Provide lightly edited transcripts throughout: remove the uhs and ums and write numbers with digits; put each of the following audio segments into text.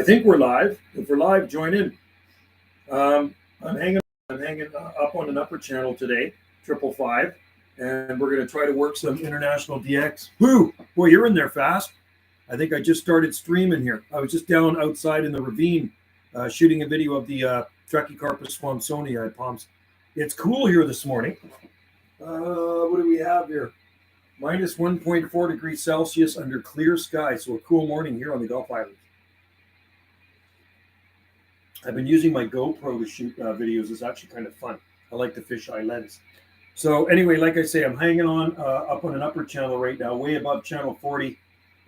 I think we're live. If we're live, join in. I'm hanging up on an upper channel today, 555, and we're going to try to work some international DX. Woo! Boy, you're in there fast. I think I just started streaming here. I was just down outside in the ravine shooting a video of the Trachycarpus swansonii palms. It's cool here this morning. What do we have here? Minus 1.4 degrees Celsius under clear sky. So a cool morning here on the Gulf Islands. I've been using my GoPro to shoot videos. It's actually kind of fun. I like the fisheye lens. So anyway, like I say, I'm hanging on up on an upper channel right now, way above channel 40.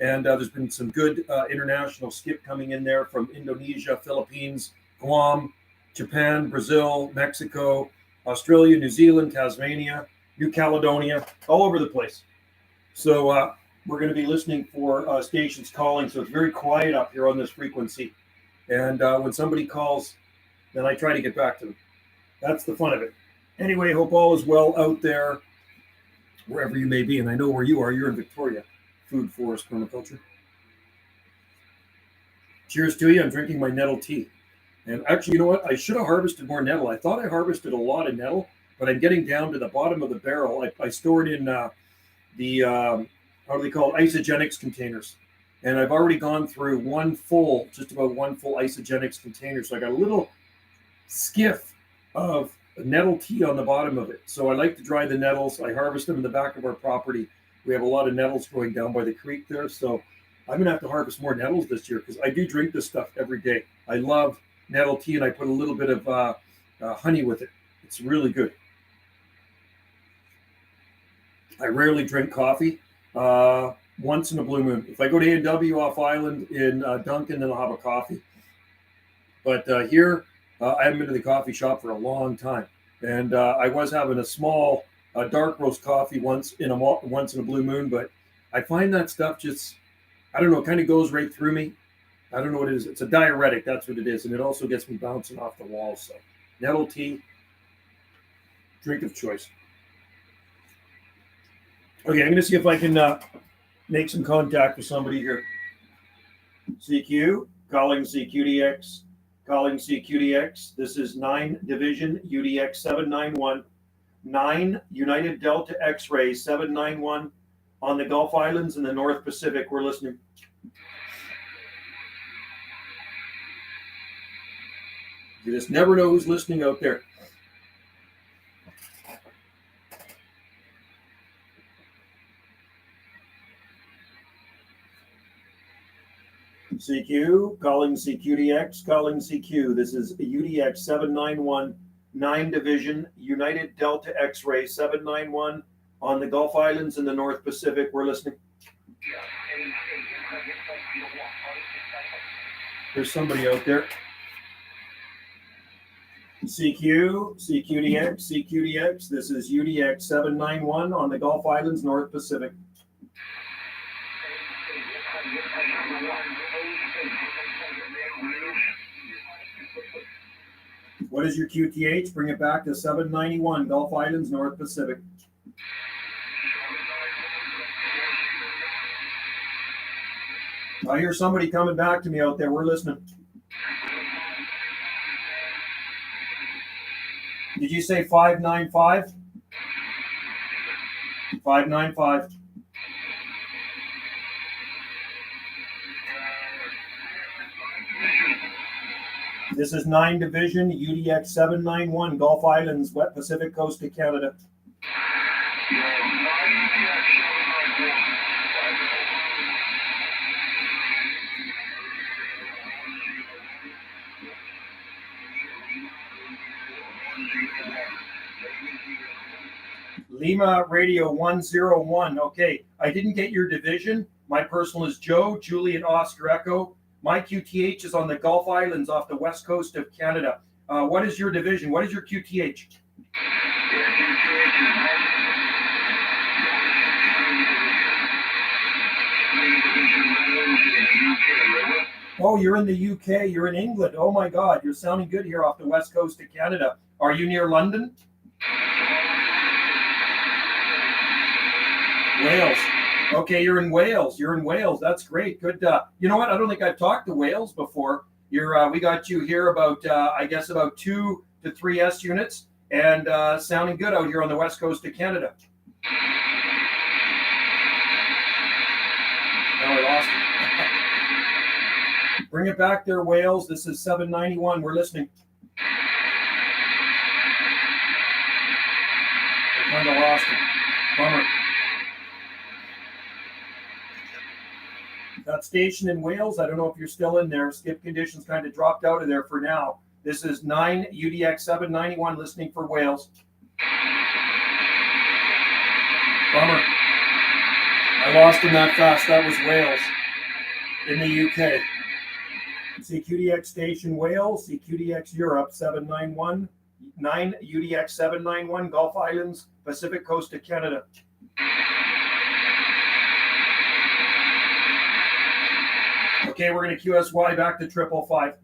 And there's been some good international skip coming in there from Indonesia, Philippines, Guam, Japan, Brazil, Mexico, Australia, New Zealand, Tasmania, New Caledonia, all over the place. So we're going to be listening for stations calling. So it's very quiet up here on this frequency. And when somebody calls, then I try to get back to them. That's the fun of it. Anyway, hope all is well out there, wherever you may be. And I know where you are. You're in Victoria. Food forest permaculture. Cheers to you. I'm drinking my nettle tea. And actually, you know what? I should have harvested more nettle. I thought I harvested a lot of nettle, but I'm getting down to the bottom of the barrel. I store it in the, how do they call it? Isogenics containers. And I've already gone through just about one full isogenics container. So I got a little skiff of nettle tea on the bottom of it. So I like to dry the nettles. I harvest them in the back of our property. We have a lot of nettles growing down by the creek there. So I'm going to have to harvest more nettles this year because I do drink this stuff every day. I love nettle tea, and I put a little bit of honey with it. It's really good. I rarely drink coffee. Once in a blue moon. If I go to A&W off island in Duncan, then I'll have a coffee. But here, I haven't been to the coffee shop for a long time. And I was having a small dark roast coffee once in a blue moon, but I find that stuff just, I don't know, it kind of goes right through me. I don't know what it is. It's a diuretic, that's what it is. And it also gets me bouncing off the walls. So nettle tea, drink of choice. Okay, I'm going to see if I can make some contact with somebody here. CQ, calling CQDX, calling CQDX. This is 9 Division UDX 791, 9 United Delta X-ray 791 on the Gulf Islands in the North Pacific. We're listening. You just never know who's listening out there. CQ, calling CQDX, calling CQ. This is UDX 791, 9 Division, United Delta X-ray 791 on the Gulf Islands in the North Pacific. We're listening. There's somebody out there. CQ, CQDX, CQDX. This is UDX 791 on the Gulf Islands, North Pacific. What is your QTH? Bring it back to 791, Gulf Islands, North Pacific. I hear somebody coming back to me out there. We're listening. Did you say 595? 595. This is 9 Division, UDX 791, Gulf Islands, wet Pacific coast of Canada. Lima Radio 101. Okay, I didn't get your division. My personal is Joe, Juliet, Oscar Echo. My QTH is on the Gulf Islands off the west coast of Canada. What is your division? What is your QTH? Oh, you're in the UK. You're in England. Oh, my God. You're sounding good here off the west coast of Canada. Are you near London? Wales. Okay, you're in Wales. You're in Wales. That's great. Good. You know what? I don't think I've talked to Wales before. We got you here about I guess about 2 to 3 units, and sounding good out here on the west coast of Canada. Now I lost it. Bring it back there, Wales. This is 791. We're listening. I kind of lost it. Bummer. That station in Wales, I don't know if you're still in there. Skip conditions kind of dropped out of there for now. This is 9 UDX791 listening for Wales. Bummer. I lost him that fast. That was Wales in the UK. CQDX station Wales, CQDX Europe 791, 9 UDX 791, Gulf Islands, Pacific coast of Canada. Okay, we're going to QSY back to 555.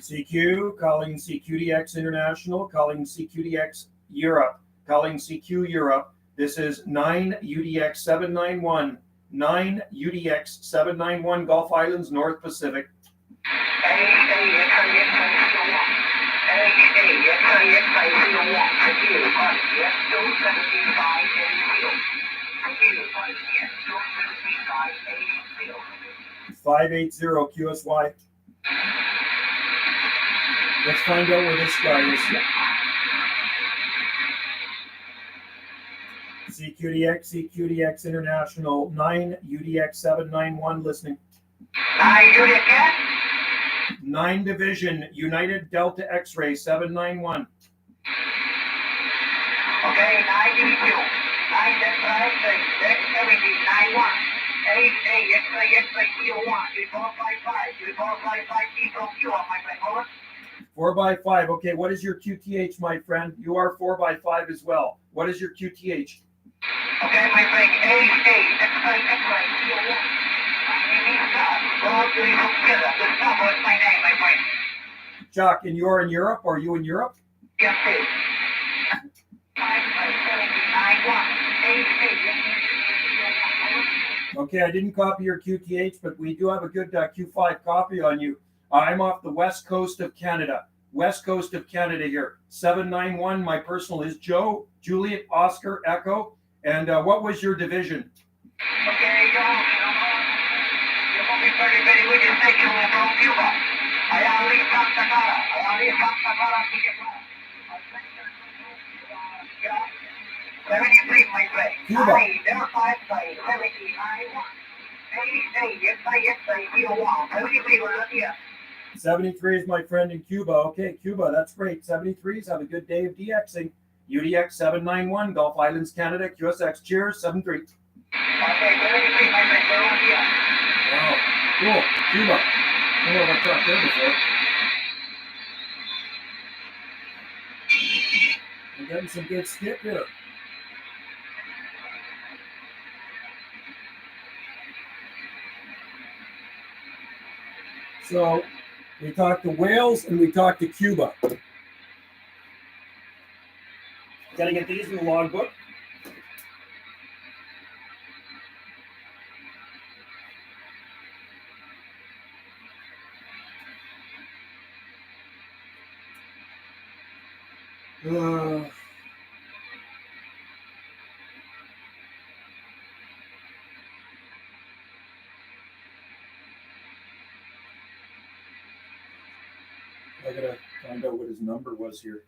CQ, calling CQDX International, calling CQDX Europe, calling CQ Europe. This is 9 UDX 791, 9 UDX 791, Gulf Islands, North Pacific. 580 QSY. Let's find out where this guy is. CQDX International 9 UDX 791 listening. 9 UDX. 9 Division United Delta X-Ray 791. Okay, 9 UDQ. 9 X-Ray 71. 8 X-Ray 01. 455 from Q on my friend. Over. 4x5. Okay, what is your QTH, my friend? You are 4x5 as well. What is your QTH? Okay, my friend. 8 X-Ray 01. My name is Chuck. All three together. The number is my name, my friend. Chuck, and you're in Europe? Are you in Europe? Yes, sir. 579 Okay, I didn't copy your QTH, but we do have a good Q5 copy on you. I'm off the west coast of Canada. West coast of Canada here. 791. My personal is Joe, Juliet, Oscar, Echo. And what was your division? Okay, John. You must be very, very with your station from Cuba. I am leaving Santa Clara. Yeah. 73, my friend. Cuba. 73 is my friend in Cuba. Okay, Cuba, that's great. 73s, have a good day of DXing. UDX 791, Gulf Islands, Canada, QSX. Cheers, 73. Okay, 73, my friend. Wow, cool. Cuba. I don't know if I've talked there before. I'm getting some good skip here. So we talked to Wales and we talked to Cuba. Gotta get these in the logbook. I gotta find out what his number was here.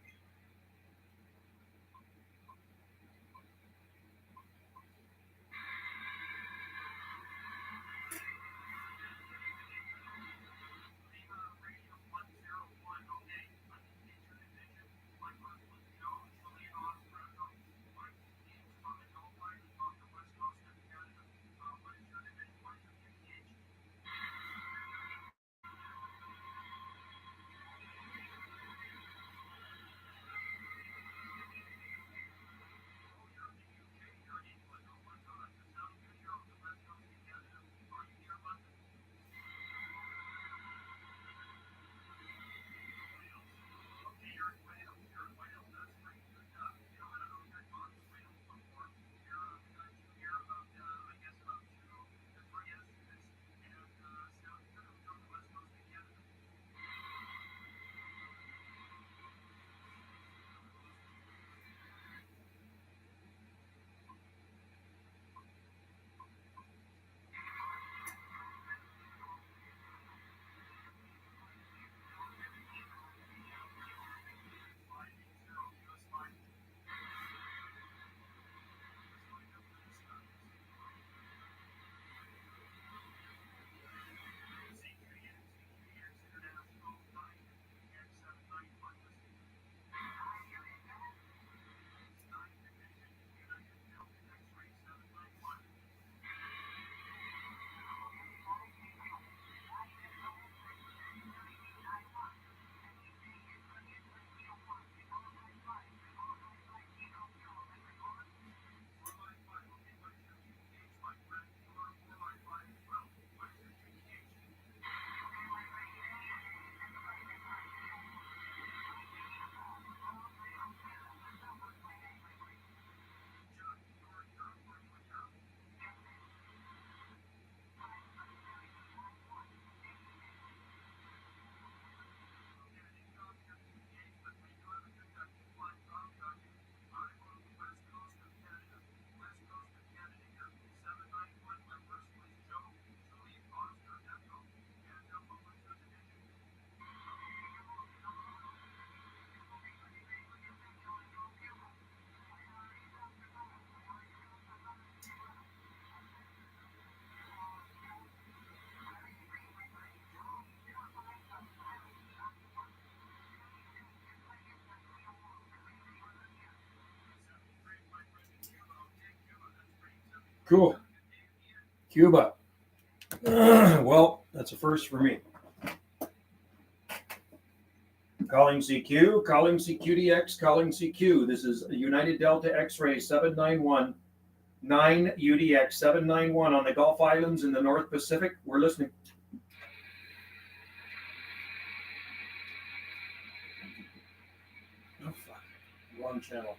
Cool. Cuba. Well, that's a first for me. Calling CQ, calling CQDX, calling CQ. This is United Delta X-ray 791, 9 UDX 791 on the Gulf Islands in the North Pacific. We're listening. Oh, fuck. Wrong channel.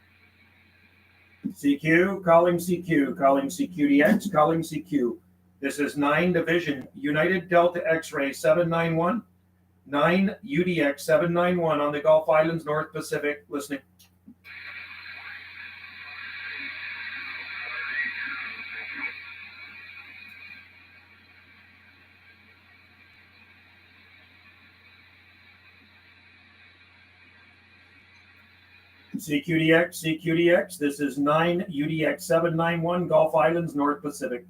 CQ, calling CQ, calling CQDX, calling CQ. This is 9 Division, United Delta X-ray 791, 9 UDX 791 on the Gulf Islands, North Pacific. Listening. CQDX, CQDX. This is 9 UDX 791 Gulf Islands, North Pacific.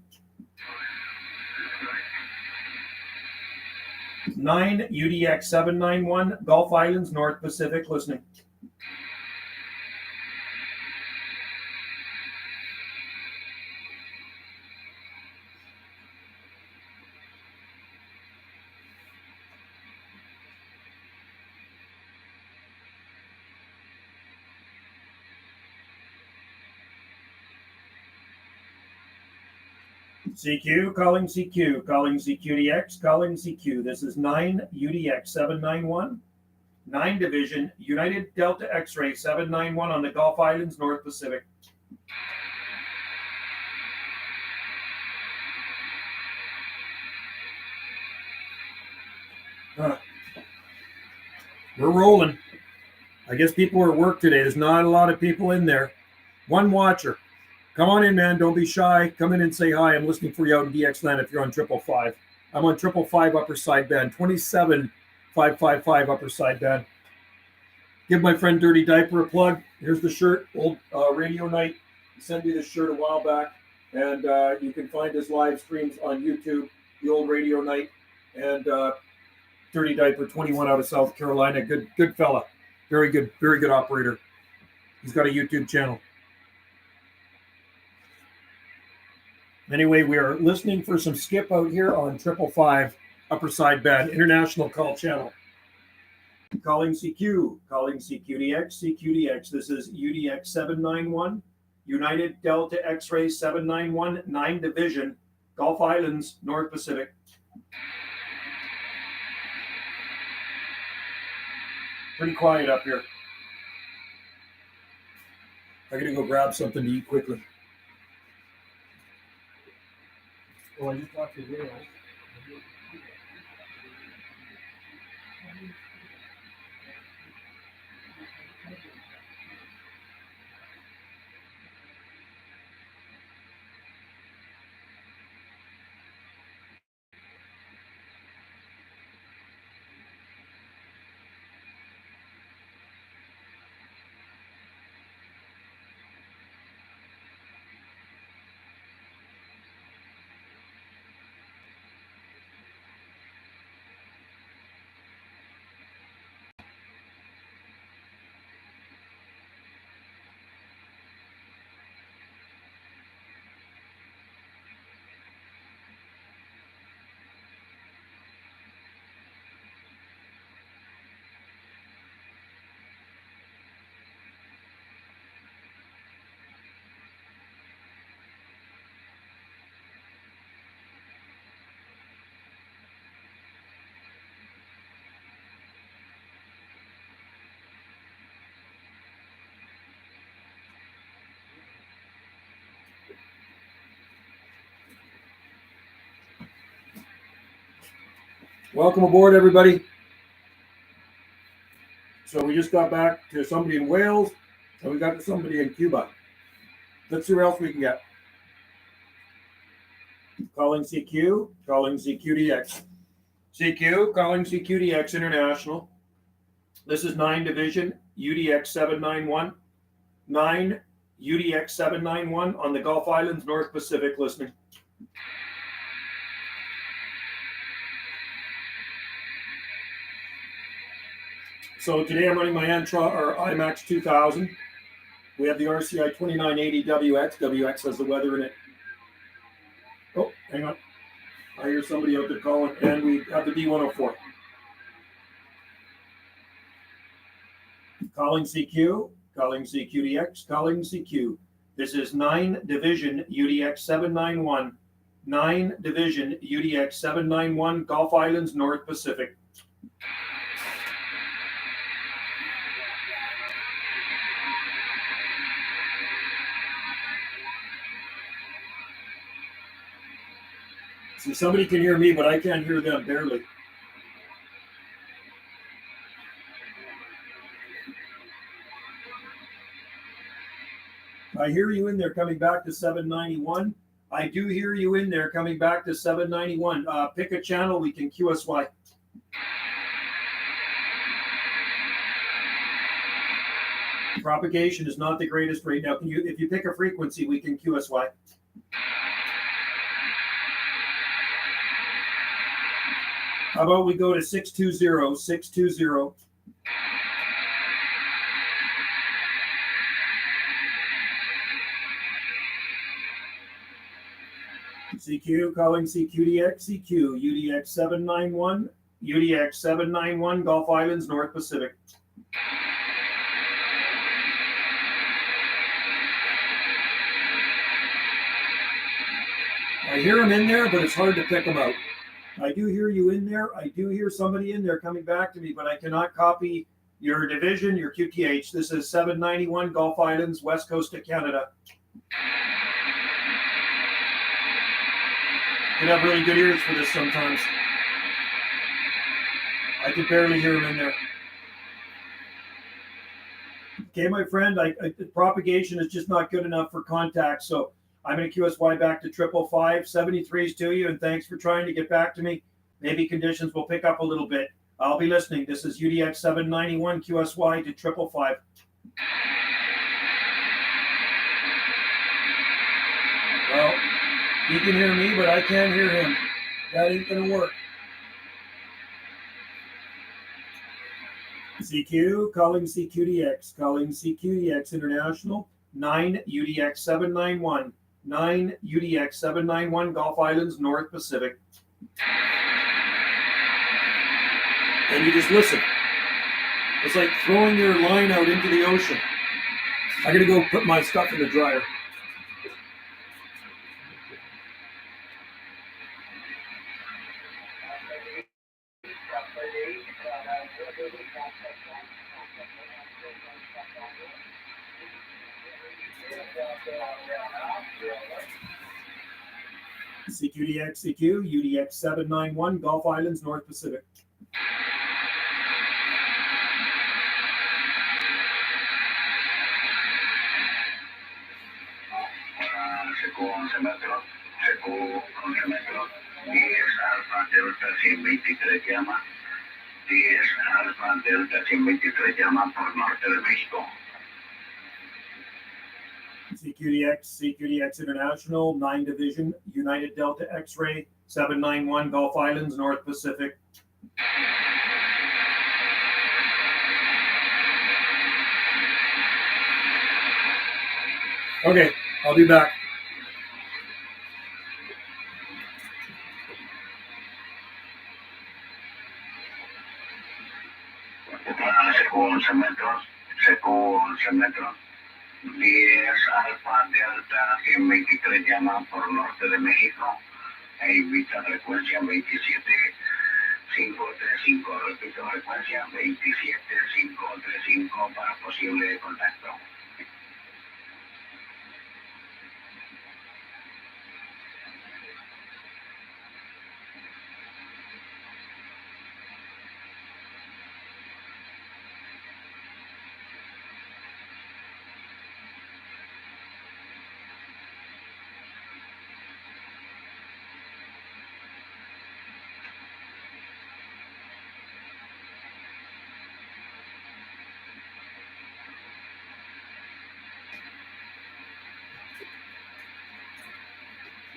9 UDX 791 Gulf Islands, North Pacific. Listening. CQ, calling CQ, calling CQDX, calling CQ. This is 9 UDX 791, 9 Division, United Delta X-ray 791 on the Gulf Islands, North Pacific. We're rolling. I guess people are at work today. There's not a lot of people in there. One watcher. Come on in, man. Don't be shy. Come in and say hi. I'm listening for you out in DX land if you're on 555. I'm on 555 upper side band, 27555 upper side band. Give my friend Dirty Diaper a plug. Here's the shirt, old radio night. He sent me this shirt a while back. And you can find his live streams on YouTube, the old radio night. And Dirty Diaper, 21 out of South Carolina. Good fella. Very good operator. He's got a YouTube channel. Anyway, we are listening for some skip out here on 555 upper side band, international call channel. Calling CQ, calling CQDX, CQDX. This is UDX 791, United Delta X-ray 791, 9 Division, Gulf Islands, North Pacific. Pretty quiet up here. I gotta go grab something to eat quickly. Well, I just talked to Will. Welcome aboard, everybody. So we just got back to somebody in Wales, and we got to somebody in Cuba. Let's see what else we can get. Calling CQ, calling CQDX. CQ, calling CQDX International. This is 9 Division, UDX 791. 9 UDX 791 on the Gulf Islands, North Pacific, listening. So today I'm running my IMAX 2000. We have the RCI 2980 WX. WX has the weather in it. Hang on. I hear somebody out there calling, and we have the D104. Calling CQ, calling CQDX, calling CQ. This is 9 Division UDX791, 9 Division UDX791, Gulf Islands, North Pacific. See, somebody can hear me, but I can't hear them, barely. I hear you in there coming back to 791. I do hear you in there coming back to 791. Pick a channel, we can QSY. Propagation is not the greatest right now. If you pick a frequency, we can QSY. How about we go to 620, 620. CQ, calling CQDX, CQ, UDX791, UDX791, Gulf Islands, North Pacific. I hear them in there, but it's hard to pick them out. I do hear you in there. I do hear somebody in there coming back to me, but I cannot copy your division, your QTH. This is 791 Gulf Islands, west coast of Canada. You have really good ears for this sometimes. I can barely hear them in there. Okay, my friend, propagation is just not good enough for contact, so I'm going to QSY back to 555. 73s to you, and thanks for trying to get back to me. Maybe conditions will pick up a little bit. I'll be listening. This is UDX 791 QSY to 555. Well, he can hear me, but I can't hear him. That ain't going to work. CQ, calling CQDX, calling CQDX International, 9 UDX 791. 9 UDX 791 Gulf Islands, North Pacific. And you just listen. It's like throwing your line out into the ocean. I gotta go put my stuff in the dryer. CQDX, CQ, UDX 791, Gulf Islands, North Pacific. Seco 11 metros, seco 11 metros, 10 Alfa Delta 123 llama, 10 Alfa Delta 123 llama por norte de México. CQDX, CQDX International, 9 Division, United Delta X-Ray, 791 Gulf Islands, North Pacific. Okay, I'll be back. Seco 11 metros, seco 11 metros. 10 Alfa Delta 123 llama por norte de México e invita frecuencia 27535. Repito, frecuencia 27535 para posible contacto.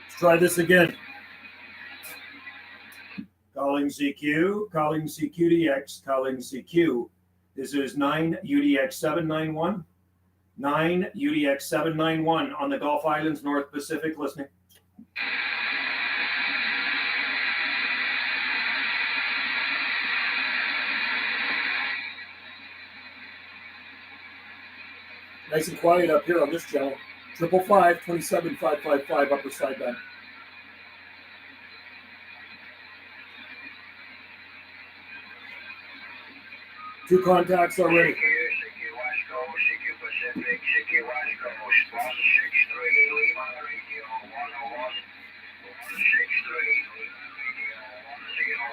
Let's try this again. Calling CQ, calling CQDX, calling CQ. This is 9 UDX 791. 9 UDX 791 on the Gulf Islands, North Pacific, listening. Nice and quiet up here on this channel. 555-27555 upper sideband. Two contacts already. Pacific, CQ West Coast, 163, Lima Radio 101, 163, Lima Radio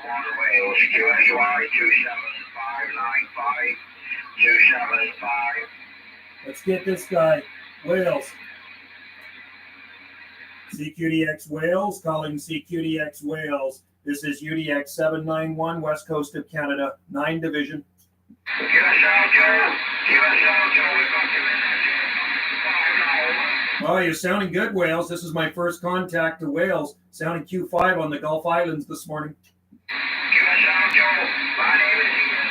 101, Wales, QSY 27595, 275. Let's get this guy, Wales. CQDX Wales, calling CQDX Wales. This is UDX791, West Coast of Canada, 9 Division. QSL Joe, QSL Joe, we've got you in there, Joe. 5 now. Oh, you're sounding good, Wales. This is my first contact to Wales, sounding Q5 on the Gulf Islands this morning. QSL Joe, my name is Ian,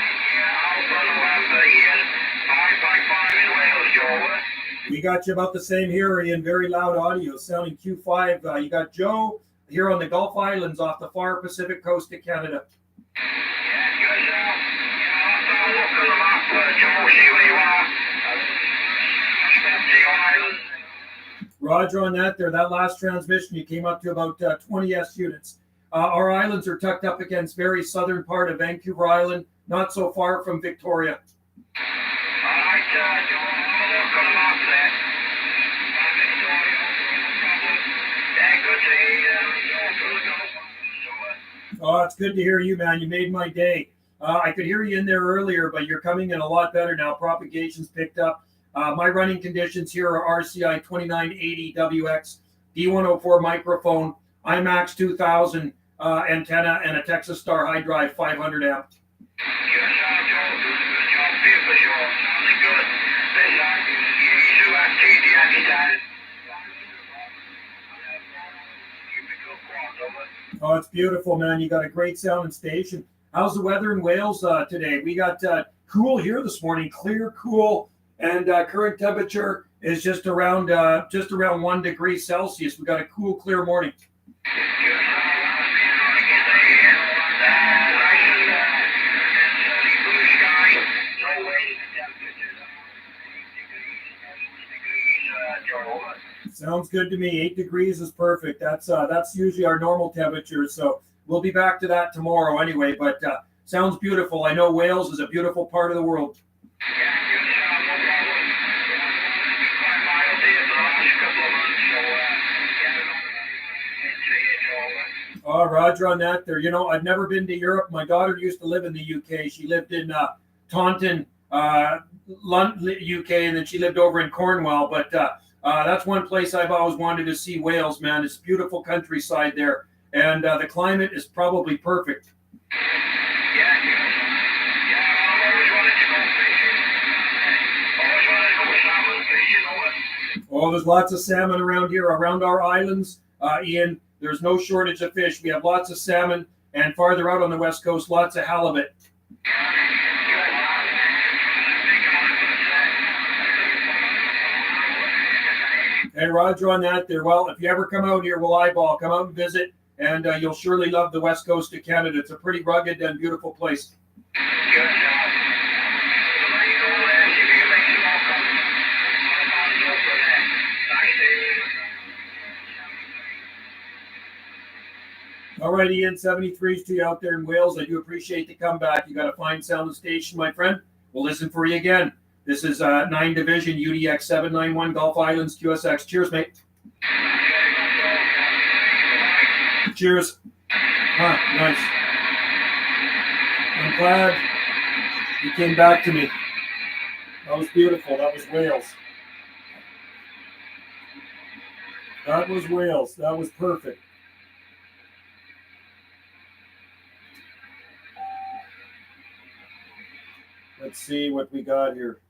Alpha November, Ian, 555 in Wales, Joe. We got you about the same here, Ian. Very loud audio, sounding Q5. You got Joe here on the Gulf Islands off the far Pacific coast of Canada. Roger on that there. That last transmission, you came up to about 20 S units. Our islands are tucked up against very southern part of Vancouver Island, not so far from Victoria. Oh, it's good to hear you, man. You made my day. I could hear you in there earlier, but you're coming in a lot better now. Propagation's picked up. My running conditions here are RCI 2980 WX, D104 microphone, IMAX 2000 antenna, and a Texas Star High Drive 500 amp. Oh, it's beautiful, man. You got a great sounding station. How's the weather in Wales today? We got cool here this morning, clear, cool, and current temperature is just around 1 degree Celsius. We got a cool, clear morning. Sounds good to me. 8 degrees is perfect. That's usually our normal temperature. So we'll be back to that tomorrow anyway. But sounds beautiful. I know Wales is a beautiful part of the world. Oh, Roger on that there. You know, I've never been to Europe. My daughter used to live in the UK. She lived in Taunton, UK, and then she lived over in Cornwall. But that's one place I've always wanted to see, Wales, man. It's beautiful countryside there. And the climate is probably perfect. Oh, there's lots of salmon around here, around our islands, Ian. There's no shortage of fish. We have lots of salmon, and farther out on the west coast, lots of halibut. Hey, Roger on that there. Well, if you ever come out here, we'll eyeball. Come out and visit, and you'll surely love the west coast of Canada. It's a pretty rugged and beautiful place. All right, Ian, 73s to you out there in Wales. I do appreciate the comeback. You got a fine sounding station, my friend. We'll listen for you again. This is 9 Division, UDX 791, Gulf Islands, QSX. Cheers, mate. Cheers. Nice. I'm glad you came back to me. That was beautiful. That was Wales. That was Wales. That was perfect. Let's see what we got here.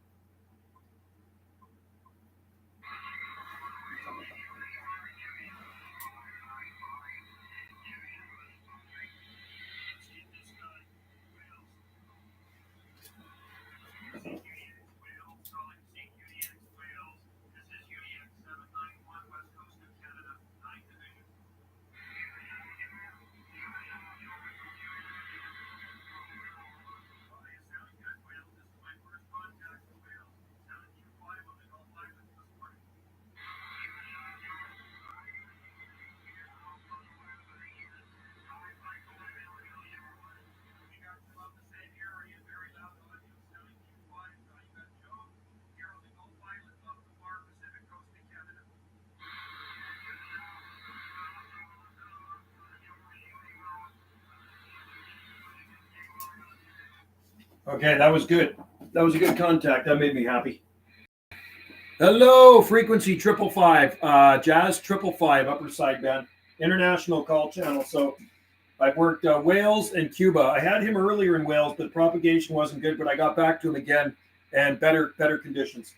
Okay, that was good. That was a good contact. That made me happy. Hello, frequency 555, Jazz 555, upper sideband, international call channel. So I've worked Wales and Cuba. I had him earlier in Wales, but the propagation wasn't good. But I got back to him again, and better conditions.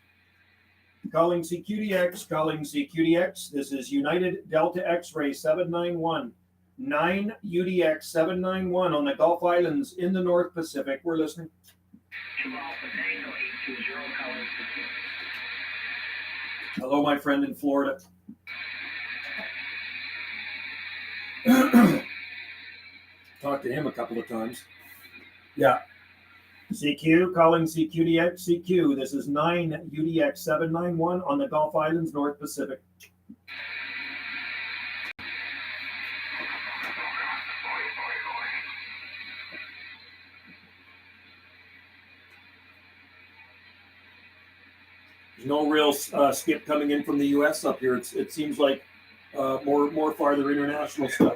Calling CQDX, calling CQDX. This is United Delta X-ray 791, 9 UDX 791 on the Gulf Islands in the North Pacific. We're listening. 2 Alpha Tango 820 calling CQDX. Hello, my friend in Florida. Talked to him a couple of times. Yeah. CQ, calling CQDX, CQ. This is 9 UDX 791 on the Gulf Islands, North Pacific. There's no real skip coming in from the U.S. up here. It seems like more farther international stuff.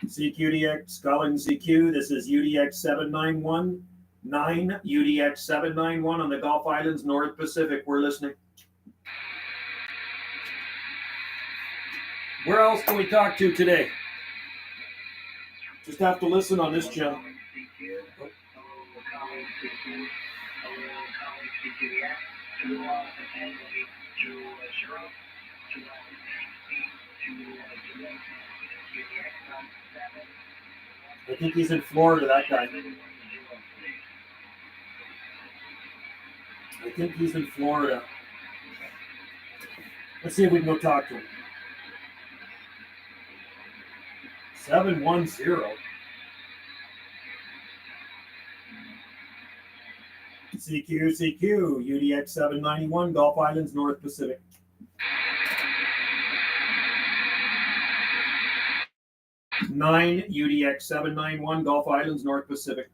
CQDX, calling CQ. This is UDX 791, 9 UDX 791 on the Gulf Islands, North Pacific. We're listening. Where else can we talk to today? Just have to listen on this channel. I think he's in Florida, that guy. I think he's in Florida. Let's see if we can go talk to him. 710. CQ, UDX 791, Gulf Islands, North Pacific. Nine UDX 791, Gulf Islands, North Pacific.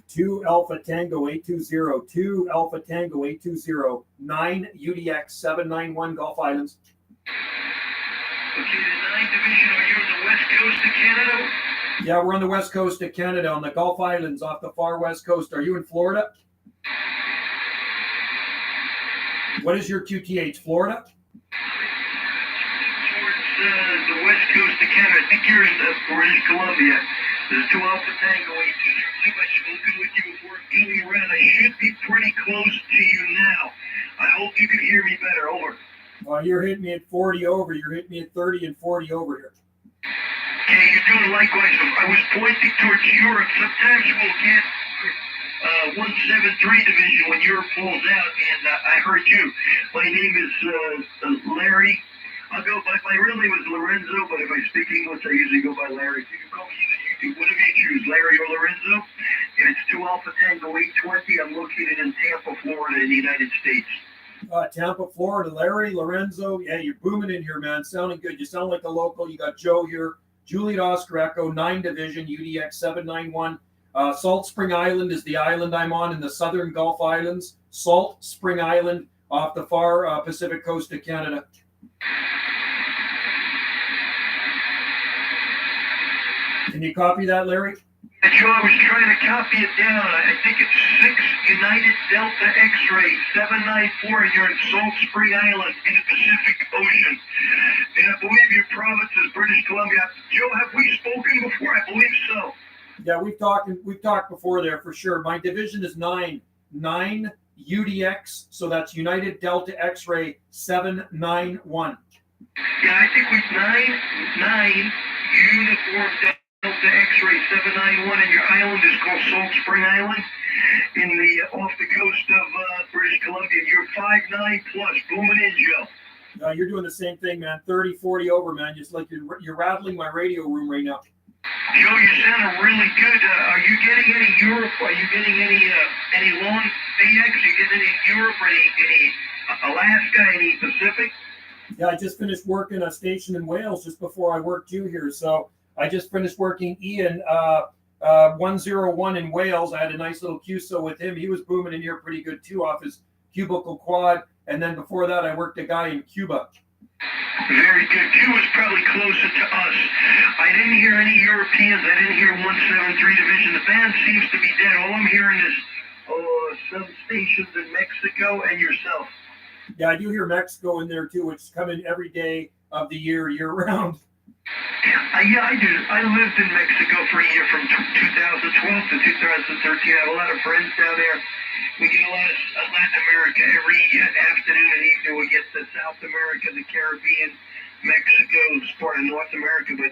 2 Alpha Tango 820, 2 Alpha Tango 820, 9 UDX 791, Gulf Islands. Okay, the 9th Division, are you on the west coast of Canada? Yeah, we're on the west coast of Canada, on the Gulf Islands, off the far west coast. Are you in Florida? What is your QTH, Florida? Towards the west coast of Canada. I think you're in British Columbia. There's 2 Alpha Tango 820. I've spoken with you before. Coming around, I should be pretty close to you now. I hope you can hear me better. Over. You're hitting me at 40 over. You're hitting me at 30 and 40 over here. Okay, you're doing likewise. I was pointing towards Europe. Sometimes we'll get 173 Division when Europe pulls out, and I heard you. My name is Larry. I'll go by, my real name is Lorenzo, but if I speak English, I usually go by Larry. You can call me either, whatever you choose, Larry or Lorenzo. And it's 2 Alpha Tango 820. I'm located in Tampa, Florida, in the United States. Tampa, Florida. Larry, Lorenzo. Yeah, you're booming in here, man. Sounding good. You sound like a local. You got Joe here. Juliet Oscar Echo, 9 Division, UDX 791. Salt Spring Island is the island I'm on in the southern Gulf Islands. Salt Spring Island off the far Pacific coast of Canada. Can you copy that, Larry? Joe, I was trying to copy it down. I think it's 6 United Delta X-ray 794, and you're in Salt Spring Island in the Pacific Ocean. And I believe your province is British Columbia. Joe, have we spoken before? I believe so. Yeah, we've talked before there for sure. My division is 9 UDX, so that's United Delta X-ray 791. Yeah, I think we've 9 Uniform Delta X-ray 791, and your island is called Salt Spring Island in the off the coast of British Columbia. You're 5'9" plus, booming in, Joe. You're doing the same thing, man. 30, 40 over, man. Just like you're rattling my radio room right now. Joe, you sound really good. Are you getting any Europe? Are you getting any long VX? Are you getting any Europe or any Alaska, any Pacific? Yeah, I just finished working a station in Wales just before I worked you here. So I just finished working Ian 101 in Wales. I had a nice little QSO with him. He was booming in here pretty good too off his cubicle quad. And then before that, I worked a guy in Cuba. Very good. Cuba's probably closer to us. I didn't hear any Europeans. I didn't hear 173 Division. The band seems to be dead. All I'm hearing is some stations in Mexico and yourself. Yeah, I do hear Mexico in there too, which come in every day of the year round. Yeah, I did. I lived in Mexico for a year from 2012 to 2013. I have a lot of friends down there. We get a lot of Latin America every afternoon and evening. We get to South America, the Caribbean, Mexico, it's part of North America, but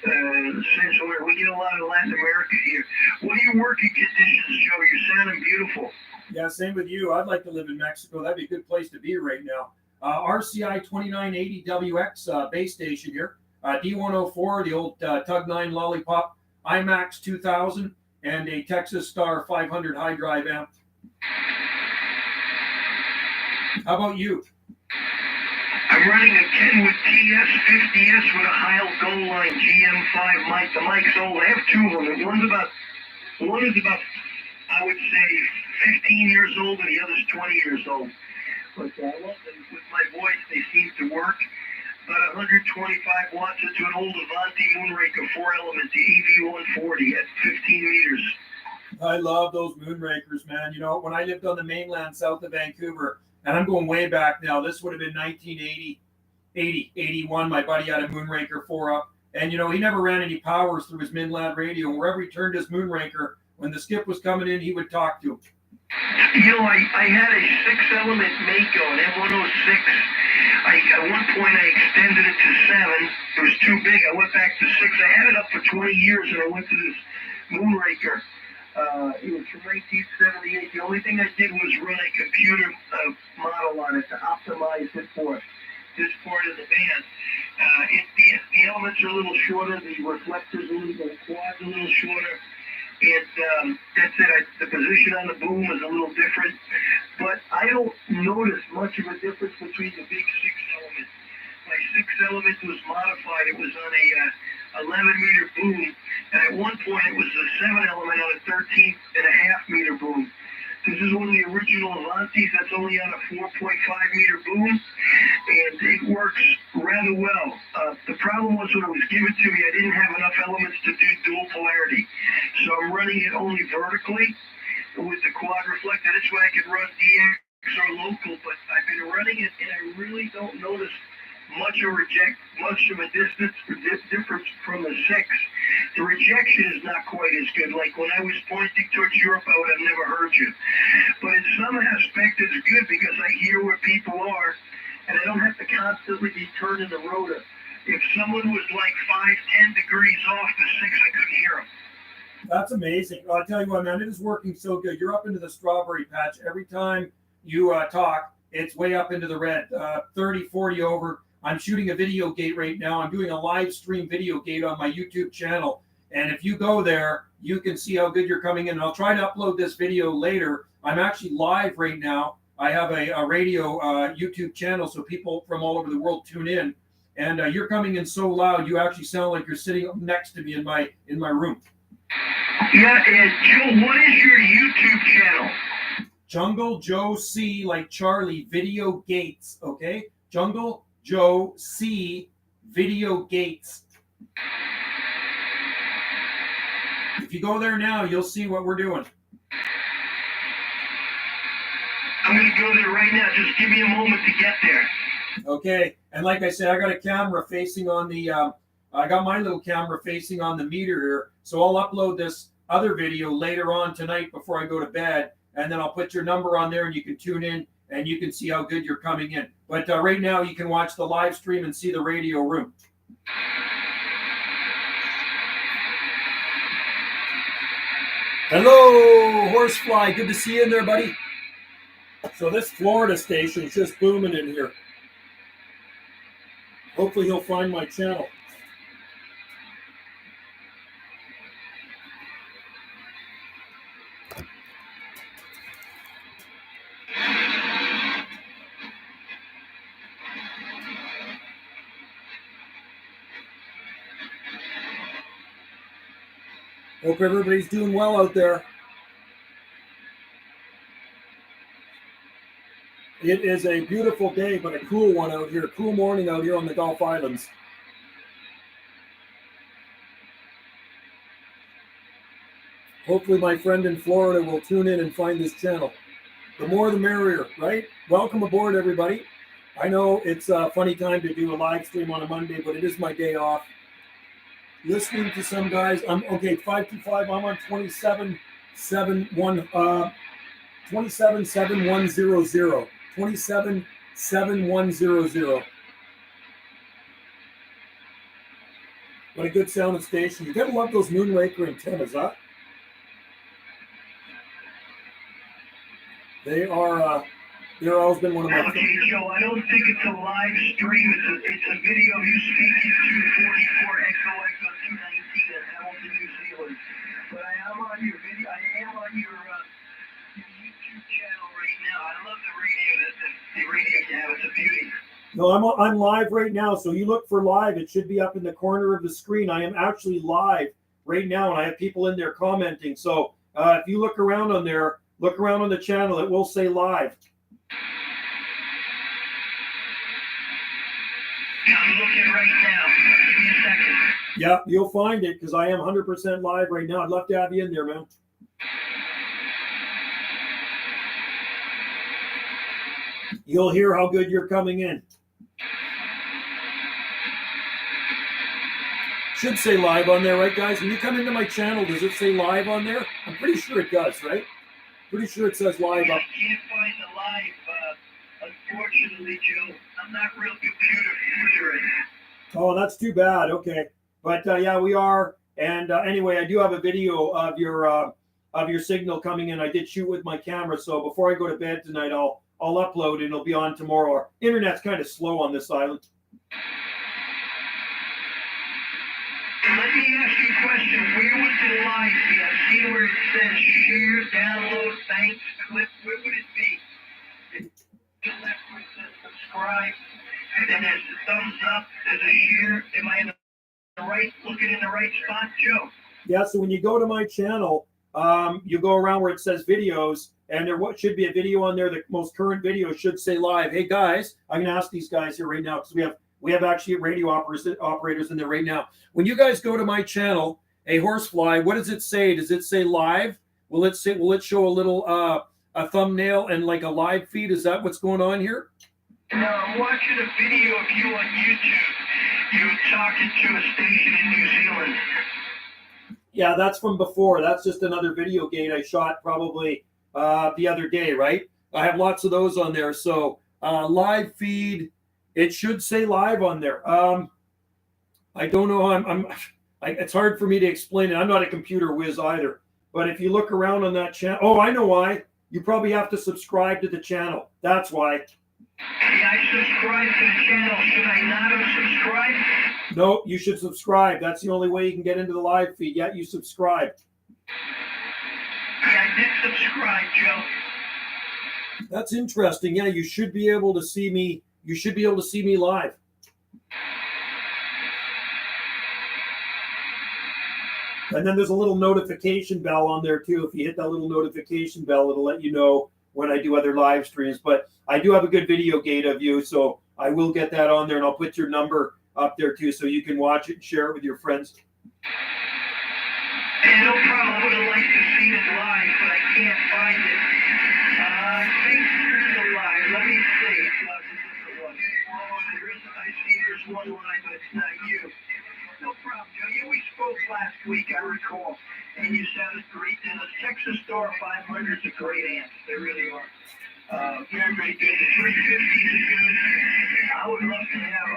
Central America. We get a lot of Latin America here. What are your working conditions, Joe? You're sounding beautiful. Yeah, same with you. I'd like to live in Mexico. That'd be a good place to be right now. RCI 2980 WX base station here. D104, the old Tug 9 Lollipop, IMAX 2000, and a Texas Star 500 high drive amp. How about you? I'm running a Kenwood TS50S with a Heil Gold Line GM5 mic. The mic's old. I have two of them. One is about, I would say, 15 years old, and the other's 20 years old. But I love them with my voice. They seem to work. About 125 watts into an old Avanti Moonraker 4-element, the AV140 at 15 meters. I love those Moonrakers, man. You know, when I lived on the mainland south of Vancouver, and I'm going way back now, this would have been 1980, 81. My buddy had a Moonraker 4-up. And, you know, he never ran any powers through his Minn radio. And wherever he turned his Moonraker, when the skip was coming in, he would talk to him. You know, I had a 6-element Mako, an M106. At one point, I extended it to 7. It was too big. I went back to 6. I had it up for 20 years, and I went to this Moonraker. It was from 1978. The only thing I did was run a computer model on it to optimize it for this part of the band. The elements are a little shorter. The reflectors a little, the quad's a little shorter. And that's it. The position on the boom is a little different. But I don't notice much of a difference between the big 6-element. My 6-element was modified. It was on a 11-meter boom. And at one point, it was a 7-element on a 13.5-meter boom. This is one of the original Avantis that's only on a 4.5-meter boom, and it works rather well. The problem was when it was given to me, I didn't have enough elements to do dual polarity. So I'm running it only vertically with the quad reflector. This way I can run DX or local, but I've been running it, and I really don't notice much of a difference from the 6. The rejection is not quite as good. Like when I was pointing towards Europe, I would have never heard you. But in some aspect, it's good because I hear where people are, and I don't have to constantly be turning the rotor. If someone was like 5-10 degrees off the 6, I couldn't hear them. That's amazing. I'll tell you what, man, it is working so good. You're up into the strawberry patch. Every time you talk, it's way up into the red, 30, 40 over. I'm shooting a video gate right now. I'm doing a live stream video gate on my YouTube channel. And if you go there, you can see how good you're coming in. And I'll try to upload this video later. I'm actually live right now. I have a radio YouTube channel, so people from all over the world tune in. And you're coming in so loud, you actually sound like you're sitting next to me in my room. Yeah, and Joe, what is your YouTube channel? Jungle Joe C, like Charlie, Video Gates, okay? Jungle Joe C, Video Gates. If you go there now, you'll see what we're doing. I'm going to go there right now. Just give me a moment to get there. Okay, and like I said, I got a camera facing on the, I got my little camera facing on the meter here, so I'll upload this other video later on tonight before I go to bed, and then I'll put your number on there and you can tune in and you can see how good you're coming in. But right now you can watch the live stream and see the radio room. Hello, Horsefly. Good to see you in there, buddy. So this Florida station is just booming in here. Hopefully he'll find my channel. Hope everybody's doing well out there. It is a beautiful day, but a cool one out here. Cool morning out here on the Gulf Islands. Hopefully my friend in Florida will tune in and find this channel. The more the merrier, right? Welcome aboard, everybody. I know it's a funny time to do a live stream on a Monday, but it is my day off. Listening to some guys, I'm okay, 525, I'm on 2771, 277100. 277100. What a good sounding station. You gotta love those Moonraker antennas, huh? They're always been one of my favorites. Okay, Joe, I don't think it's a live stream. It's a video of you speaking to 44XOX0219 at Hamilton, New Zealand. But I am on your video. I am on your YouTube channel right now. I love the radio. The radio you have. It's a beauty. No, I'm live right now. So you look for live. It should be up in the corner of the screen. I am actually live right now, and I have people in there commenting. So if you look around on there, look around on the channel, it will say live. I'm looking right now. Give me a second. Yeah, you'll find it because I am 100% live right now. I'd love to have you in there, man. You'll hear how good you're coming in. Should say live on there, right, guys? When you come into my channel, does it say live on there? I'm pretty sure it does, right? Pretty sure it says live up. I can't find the live, unfortunately, Joe. I'm not real computer literate. Oh, that's too bad. Okay, but yeah, we are. And anyway, I do have a video of your signal coming in. I did shoot with my camera, so before I go to bed tonight, I'll upload and it'll be on tomorrow. Our internet's kind of slow on this island. Let me ask you a question. Where would the live be? I see where it says share, download, thanks, clip. Where would it be? To the left where it says subscribe, and then there's the thumbs up, there's a share. Am I in the right, looking in the right spot, Joe? Yeah, so when you go to my channel, you go around where it says videos, and there should be a video on there. The most current video should say live. Hey guys, I'm gonna ask these guys here right now because we have actually radio operators in there right now. When you guys go to my channel, a horsefly, what does it say? Does it say live? Will it show a little a thumbnail and like a live feed? Is that what's going on here? No, I'm watching a video of you on YouTube. You were talking to a station in New Zealand. Yeah, that's from before. That's just another videogate I shot probably the other day, right? I have lots of those on there. So live feed, it should say live on there. I don't know. It's hard for me to explain it. I'm not a computer whiz either. But if you look around on that channel, oh, I know why. You probably have to subscribe to the channel. That's why. Yeah, I subscribe to the channel. Should I not have subscribed? No, you should subscribe. That's the only way you can get into the live feed. Yeah, you subscribe. Yeah, I did subscribe, Joe. That's interesting. Yeah, you should be able to see me. You should be able to see me live. And then there's a little notification bell on there too. If you hit that little notification bell, it'll let you know when I do other live streams. But I do have a good video gate of you, so I will get that on there, and I'll put your number up there too, so you can watch it and share it with your friends. Yeah, no problem. I would have liked to see it live, but I can't find it. I think there's a live. Let me see. I see there's one live, but it's not you. No problem, Joe. We spoke last week, I recall, and you said it's great. And the Texas Star 500 is a great amp. They really are. Very good. The 350 is good. I would love to have a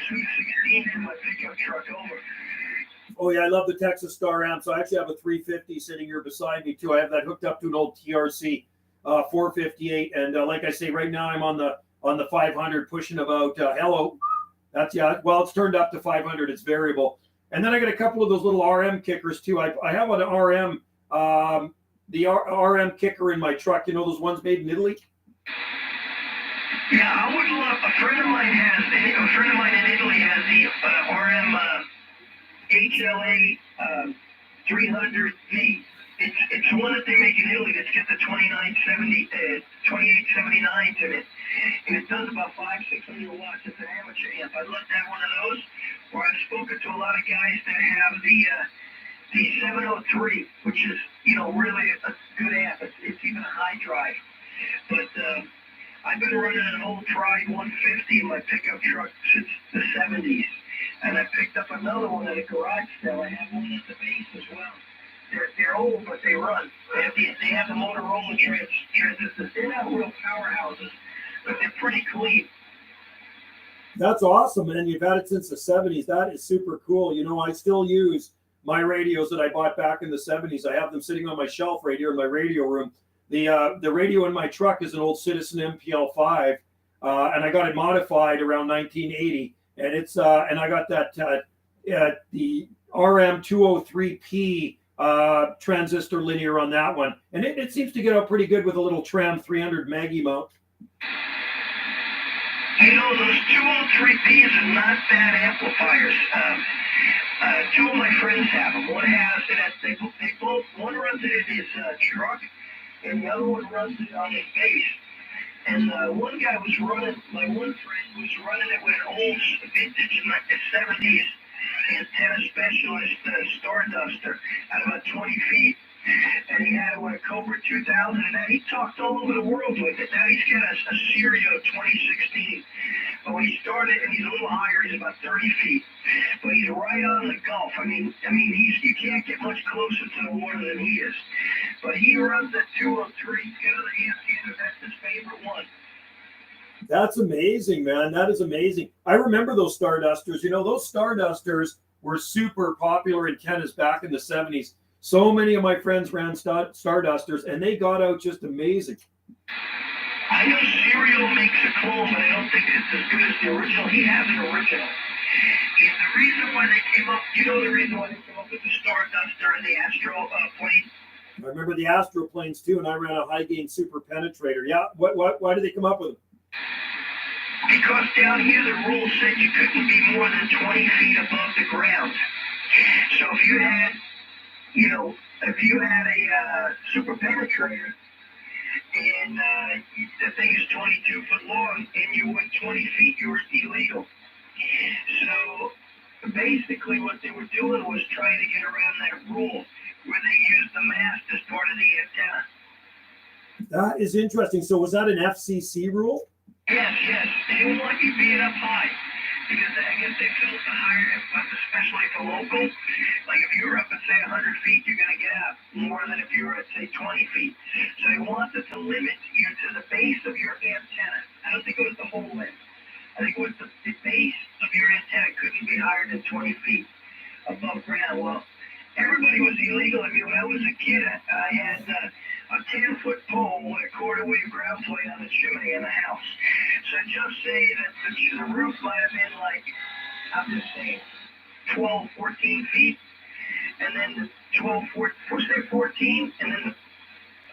Sweet 16 for my pickup truck over. Oh yeah, I love the Texas Star amps. I actually have a 350 sitting here beside me too. I have that hooked up to an old TRC 458, and like I say, right now I'm on the 500, pushing about hello. That's yeah. Well, it's turned up to 500. It's variable, and then I got a couple of those little RM kickers too. I have an RM, RM kicker in my truck. You know those ones made in Italy. Yeah, I would love. A friend of mine in Italy has the RM HLA 300V. It's one that they make in Italy that's got the 2879s in it. And it does about 500-600 watts. It's an amateur amp. I looked at one of those, where I've spoken to a lot of guys that have the 703, which is, really a good amp. It's even a high drive. But I've been running an old Pride 150 in my pickup truck since the 70s. And I picked up another one at a garage sale. I have one at the base as well. They're old, but they run. They have the Motorola transistors. They're not real powerhouses, but they're pretty clean. That's awesome, man. You've had it since the 70s. That is super cool. I still use my radios that I bought back in the 70s. I have them sitting on my shelf right here in my radio room. The radio in my truck is an old Citizen MPL5, and I got it modified around 1980. And it's and I got that the RM203P transistor linear on that one, and it seems to get out pretty good with a little Tram 300 Maggie mount. Those 203Ps are not bad amplifiers. Two of my friends have them. One has it at one runs it in his truck, and the other one runs it on his bass. And one guy was running, my one friend was running it with an old vintage 70s antenna specialist Starduster at about 20 feet. And he had it with a Cobra 2000, and he talked all over the world with it. Now he's got a Serio 2016. But when he started, and he's a little higher, he's about 30 feet. But he's right on the Gulf. You can't get much closer to the water than he is. But he runs that 203. He's got an antenna. That's his favorite one. That's amazing, man. That is amazing. I remember those Stardusters. Those Stardusters were super popular antennas back in the 70s. So many of my friends ran Stardusters, and they got out just amazing. I know Serial makes a clone, but I don't think it's as good as the original. He has an original. And the reason why they came up, the reason why they came up with the Starduster and the Astro plane? I remember the Astro planes too, and I ran a high gain super penetrator. Yeah, why did they come up with them? Because down here the rule said you couldn't be more than 20 feet above the ground. So if you had a super penetrator and the thing is 22 foot long and you went 20 feet, you were illegal. So basically what they were doing was trying to get around that rule where they used the mast as part of the antenna. That is interesting. So was that an FCC rule? Yes. They didn't want you being up high because I guess they felt the higher, especially for local. Like if you were up at say 100 feet, you're going to get out more than if you were at say 20 feet. So they wanted to limit you to the base of your antenna. I don't think it was the whole length. I think it was the base of your antenna couldn't be higher than 20 feet above ground. Well, everybody was illegal. When I was a kid, I had a 10-foot pole with a quarter-wave ground plate on the chimney in the house. So just say that the roof might have been I'm just saying, 12, 14 feet. And then the 14, and then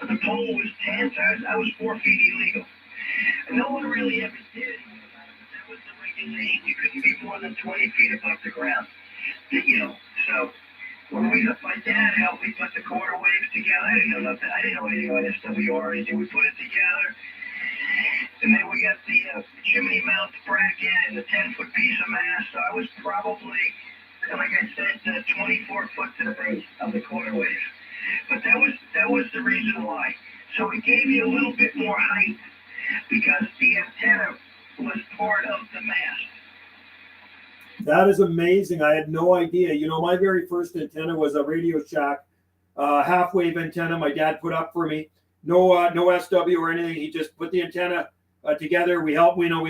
the pole was 10, so I was 4 feet illegal. And no one really ever did anything about it, but that was the regulation. You couldn't be more than 20 feet above the ground. So when my dad helped me put the quarter waves together, I didn't know nothing. I didn't know anything about SWR or anything. We put it together, and then we got the chimney mount bracket and the 10-foot piece of mast. So I was probably, like I said, 24 foot to the base of the quarter wave. But that was the reason why. So it gave you a little bit more height because the antenna was part of the mast. That is amazing. I had no idea. My very first antenna was a Radio Shack half-wave antenna my dad put up for me. No SW or anything. He just put the antenna together. We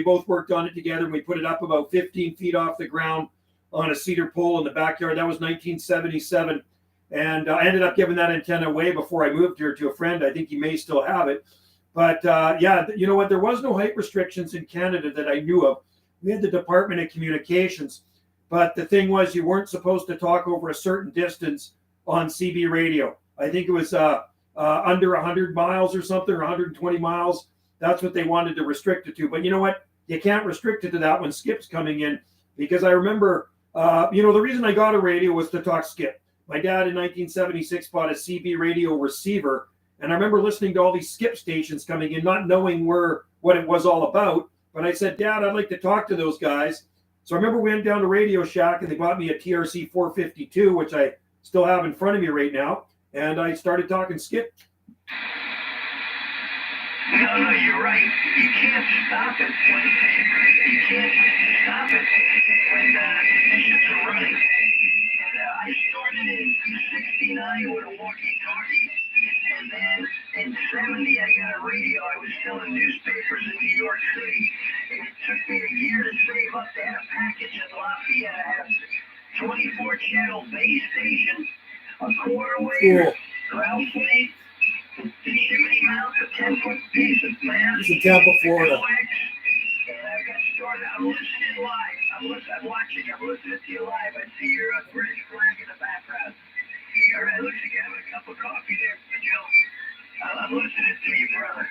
both worked on it together, and we put it up about 15 feet off the ground on a cedar pole in the backyard. That was 1977. And I ended up giving that antenna away before I moved here to a friend. I think he may still have it. But you know what? There was no height restrictions in Canada that I knew of. We had the Department of Communications, but the thing was you weren't supposed to talk over a certain distance on CB radio. I think it was under 100 miles or something, or 120 miles. That's what they wanted to restrict it to. But you know what? You can't restrict it to that when Skip's coming in, because I remember, the reason I got a radio was to talk Skip. my dad in 1976 bought a CB radio receiver. And I remember listening to all these skip stations coming in, not knowing what it was all about. But I said, Dad, I'd like to talk to those guys. So I remember we went down to Radio Shack and they bought me a TRC 452, which I still have in front of me right now. And I started talking skip. No, you're right. You can't stop it when the ships are running. I started in 69 with a walkie-talkie, and then in 70 I got a radio. I was selling newspapers in New York City, and it took me a year to save up to have a package in Lafayette. I had a 24-channel base station, a quarter wave, ground plate, the chimney mount, a 10-foot piece of mass. It's in Tampa, Florida. And I got started. I'm listening live. I'm watching. I'm listening to you live. I see your British flag in the background. All right, looks like you're having a cup of coffee there, Joe. I'm listening to you, brother.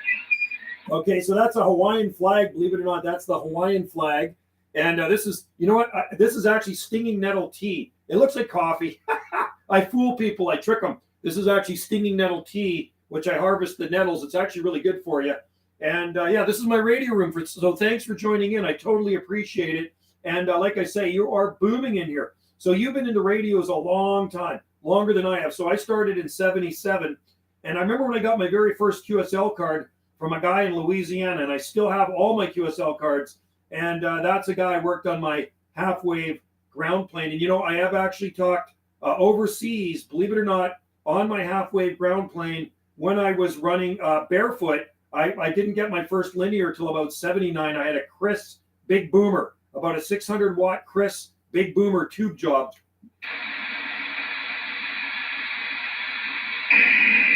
Okay, so that's a Hawaiian flag. Believe it or not, that's the Hawaiian flag. And this is, you know what? This is actually stinging nettle tea. It looks like coffee. I fool people. I trick them. This is actually stinging nettle tea, which I harvest the nettles. It's actually really good for you. And yeah, this is my radio room. So thanks for joining in. I totally appreciate it. And like I say, you are booming in here. So you've been into radios a long time, longer than I have. So I started in 77. And I remember when I got my very first QSL card from a guy in Louisiana, and I still have all my QSL cards. And that's a guy I worked on my half-wave ground plane. And, you know, I have actually talked overseas, believe it or not, on my half-wave ground plane when I was running barefoot. I didn't get my first linear till about 79. I had a Chris big boomer, about a 600-watt Chris big boomer tube job.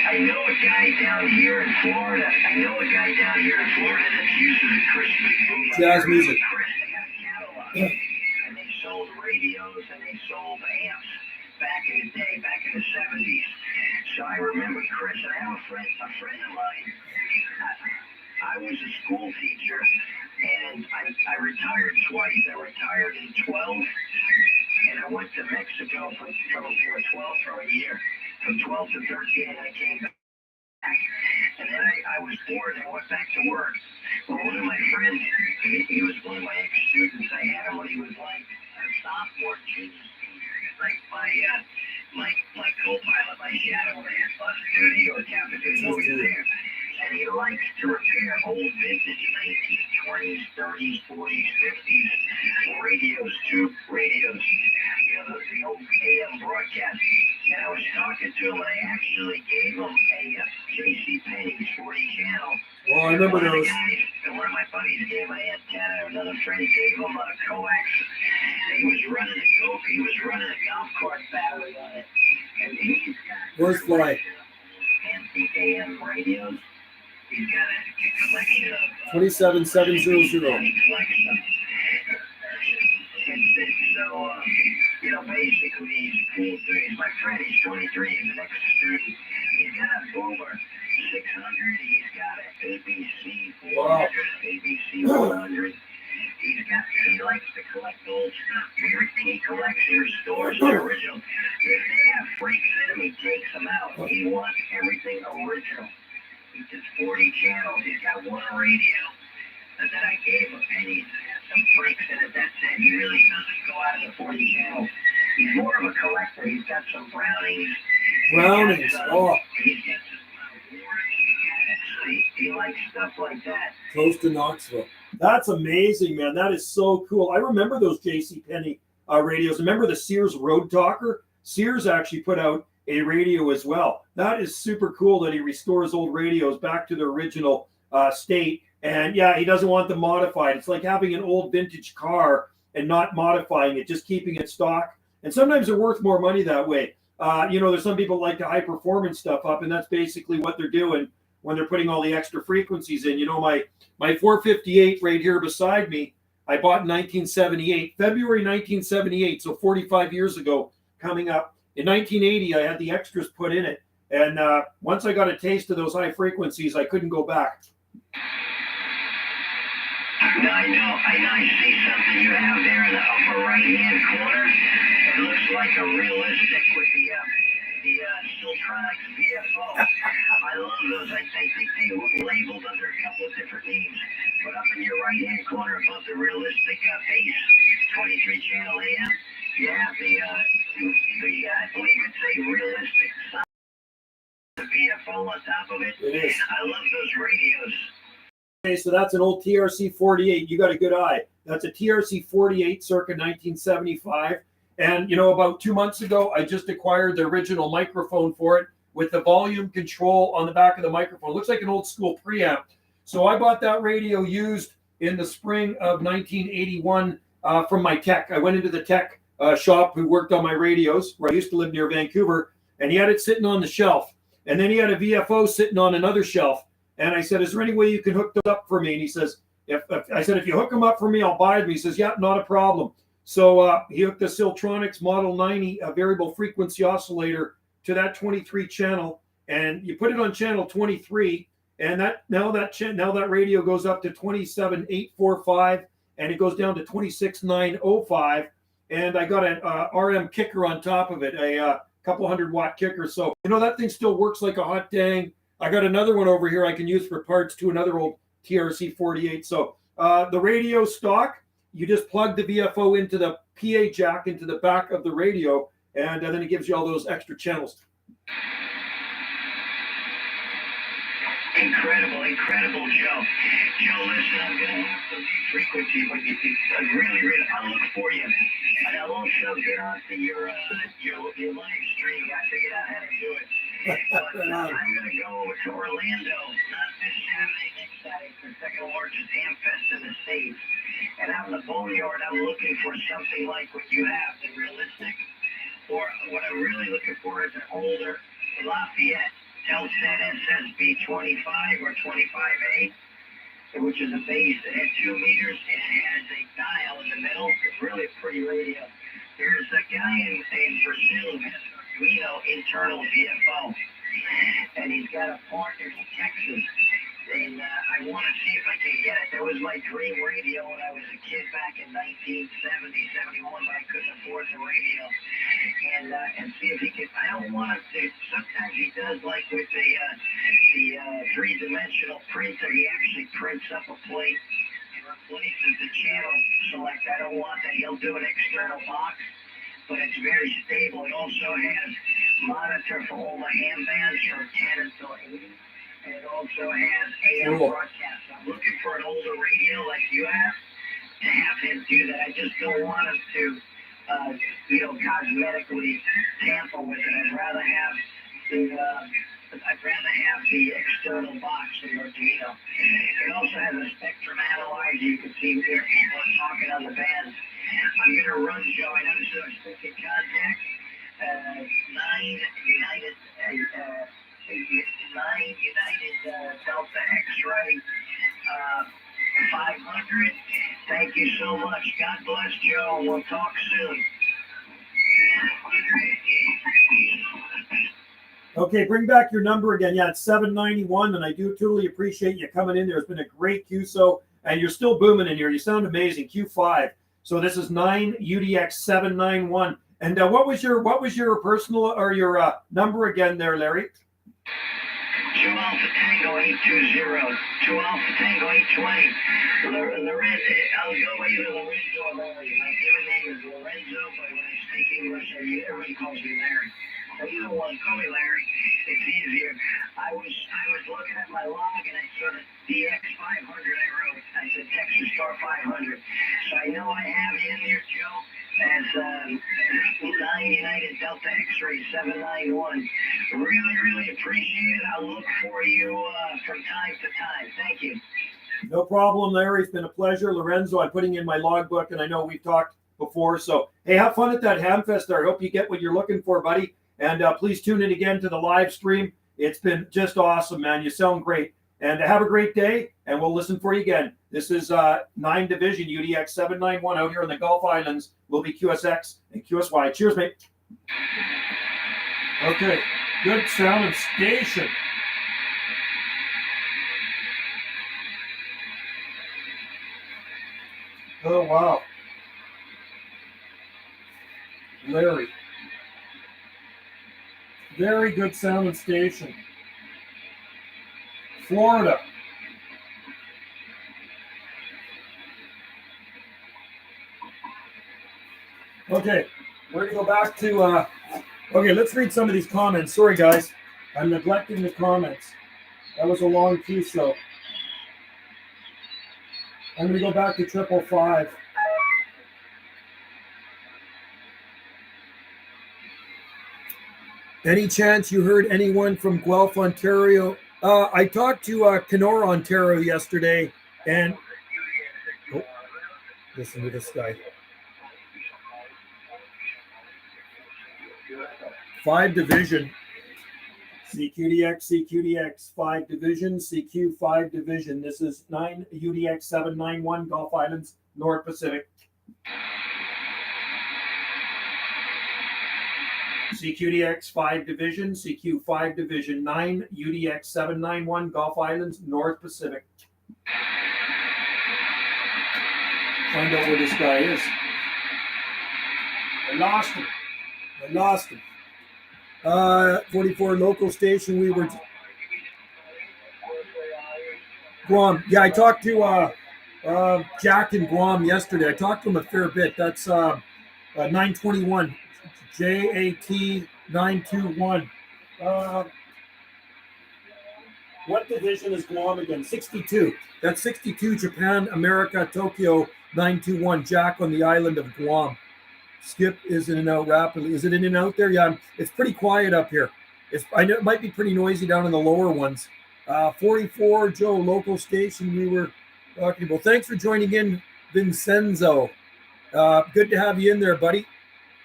I know a guy down here in Florida. That's using a Chris big boomer. Jazz music. Chris, they had a catalog. And they sold radios and they sold amps back in the day, back in the 70s. So I remember Chris, and I have a friend of mine. I was a school teacher, and I retired twice. I retired in 12, and I went to Mexico from 12 for a year, from 12 to 13, and I came back. And then I was bored, and I went back to work. Well, one of my friends, he was one of my ex-students. I had him when he was like a sophomore, junior, like my co-pilot, my shadow, when I had bus duty or captain duty, he was there. And he likes to repair old vintage 1920s, 30s, 40s, 50s radios, tube radios, you know, the old AM broadcast. And I was talking to him, and I actually gave him a J.C. Penney's 40 channel. Well, I remember those. And one of my buddies gave my antenna, another friend gave him a coax. And he was running a golf cart battery on it. And he's got Where's Fly? anti-AM radios. He's got a collection of 27700. he collects them. So, you know, basically, he's cool dude. He's my friend. He's 23. He's an ex-student. He's got a Boomer 600. He's got an ABC 400, Wow. ABC 100. He likes to collect old stuff. Everything he collects, he restores the original. If they have freaks in him, he takes them out. He wants everything original. He does 40 channels. He's got one radio that I gave him, and he's got some freaks in it. That's it. He really doesn't go out of the 40 channels. He's more of a collector. He's got some Brownings. Brownings. Oh, He's got some Warrens. He likes stuff like that. close to Knoxville. That's amazing, man. That is so cool. I remember those J.C. Penney radios. Remember the Sears Road Talker? Sears actually put out a radio as well. That is super cool that he restores old radios back to their original state. And yeah, he doesn't want them modified. It's like having an old vintage car and not modifying it, just keeping it stock. And sometimes they're worth more money that way. You know, there's some people like to high performance stuff up, and that's basically what they're doing when they're putting all the extra frequencies in. You know, my 458 right here beside me, I bought in 1978, February 1978, so 45 years ago coming up. In 1980, I had the extras put in it. And once I got a taste of those high frequencies, I couldn't go back. I know. I see something you have there in the upper right-hand corner. It looks like a realistic with the Siltronics VFO. I love those. I think they were labeled under a couple of different names. But up in your right-hand corner above the realistic base, 23 channel AM, you have I believe it's a realistic sound, the VFO on top of it. It is. I love those radios. Okay, so that's an old TRC-48. You got a good eye. That's a TRC-48 circa 1975. And, you know, about 2 months ago, I just acquired the original microphone for it with the volume control on the back of the microphone. It looks like an old school preamp. So I bought that radio used in the spring of 1981 from my tech. I went into the tech shop who worked on my radios, where I used to live near Vancouver, and he had it sitting on the shelf. And then he had a VFO sitting on another shelf. And I said, is there any way you can hook those up for me? And he says, if you hook them up for me, I'll buy them. He says, yeah, not a problem. So he hooked the Siltronics Model 90 variable frequency oscillator to that 23 channel, and you put it on channel 23, and now that radio goes up to 27,845, and it goes down to 26,905, and I got an RM kicker on top of it, a couple 100-watt kicker. So you know that thing still works like a hot dang. I got another one over here I can use for parts to another old TRC-48. So the radio stock, you just plug the VFO into the PA jack into the back of the radio, and then it gives you all those extra channels. Incredible, Joe. Joe, listen, I'm going to have some frequency with you. Really, I'll look for you. And I'll also get onto your live stream. I figured out how to do it. But I'm going to go over to Orlando, not this Saturday, next Saturday, the second largest ham fest in the States. And out in the boneyard, I'm looking for something like what you have, the realistic. Or what I'm really looking for is an older Lafayette Telset SSB 25 or 25A, which is a base that had 2 meters and it has a dial in the middle. It's really a pretty radio. There's a guy in Brazil who has an Arduino internal VFO, and he's got a partner in Texas. And I want to see if I can get it. That was my dream radio when I was a kid back in 1970, 71, but I couldn't afford the radio. And see if he can. I don't want him to. Sometimes he does, like with the three-dimensional printer. He actually prints up a plate and replaces the channel select. I don't want that. He'll do an external box, but it's very stable. It also has monitor for all the ham bands from 10 until 80. And it also has AM broadcast. I'm looking for an older radio like you have to have him do that. I just don't want him to, cosmetically tamper with it. I'd rather have the external box from Arduino. It also has a spectrum analyzer. You can see where people are talking on the bands. I'm going to run, Joe. I know this is a sticky contact. 9 United Delta X-ray 500. Thank you so much. God bless, Joe. We'll talk soon. Okay, bring back your number again. Yeah, it's 791, and I do totally appreciate you coming in there. It's been a great QSO, and you're still booming in here. You sound amazing. Q5. So this is 9UDX791. And what was your personal or your number again there, Larry? 2 Alpha Tango 820. 2 Alpha Tango 820. Lorenzo, I'll go either Lorenzo or Larry. My given name is Lorenzo, but when I speak English, everybody calls me Larry. So either one, call me Larry. It's easier. I was looking at my log and I saw the DX500 I wrote. I said Texas Star 500. So I know I have in there, Joe, as 9 United Delta X-ray 791. Really appreciate it. I'll look for you from time to time. Thank you. No problem, Larry. It's been a pleasure. Lorenzo, I'm putting in my logbook, and I know we've talked before. So, hey, have fun at that Hamfest there. I hope you get what you're looking for, buddy. And please tune in again to the live stream. It's been just awesome, man. You sound great. And have a great day, and we'll listen for you again. This is 9 Division UDX 791 out here in the Gulf Islands. Will be QSX and QSY. Cheers, mate. Okay, good sound and station. Oh, wow. Larry. Very good sounding station. Florida. Okay, we're gonna go back to, okay, let's read some of these comments. Sorry guys, I'm neglecting the comments. That was a long piece though. I'm gonna go back to 555. Any chance you heard anyone from Guelph, Ontario? I talked to Kenora, Ontario yesterday, and listen to this guy. 5 division. CQDX, CQDX, 5 division, CQ 5 division. This is 9 UDX 791 Gulf Islands, North Pacific. CQDX 5 division, CQ 5 division, 9 UDX 791 Gulf Islands, North Pacific. Find out where this guy is. I lost him. 44 local station. We were Guam. Yeah, I talked to Jack in Guam yesterday. I talked to him a fair bit. That's 921 JAT921. What division is Guam again? 62. That's 62 Japan, America, Tokyo 921. Jack on the island of Guam. Skip is in and out rapidly. Is it in and out there? Yeah, it's pretty quiet up here. I know it might be pretty noisy down in the lower ones. 44 Joe, local station we were talking about. Thanks for joining in, Vincenzo. Good to have you in there, buddy.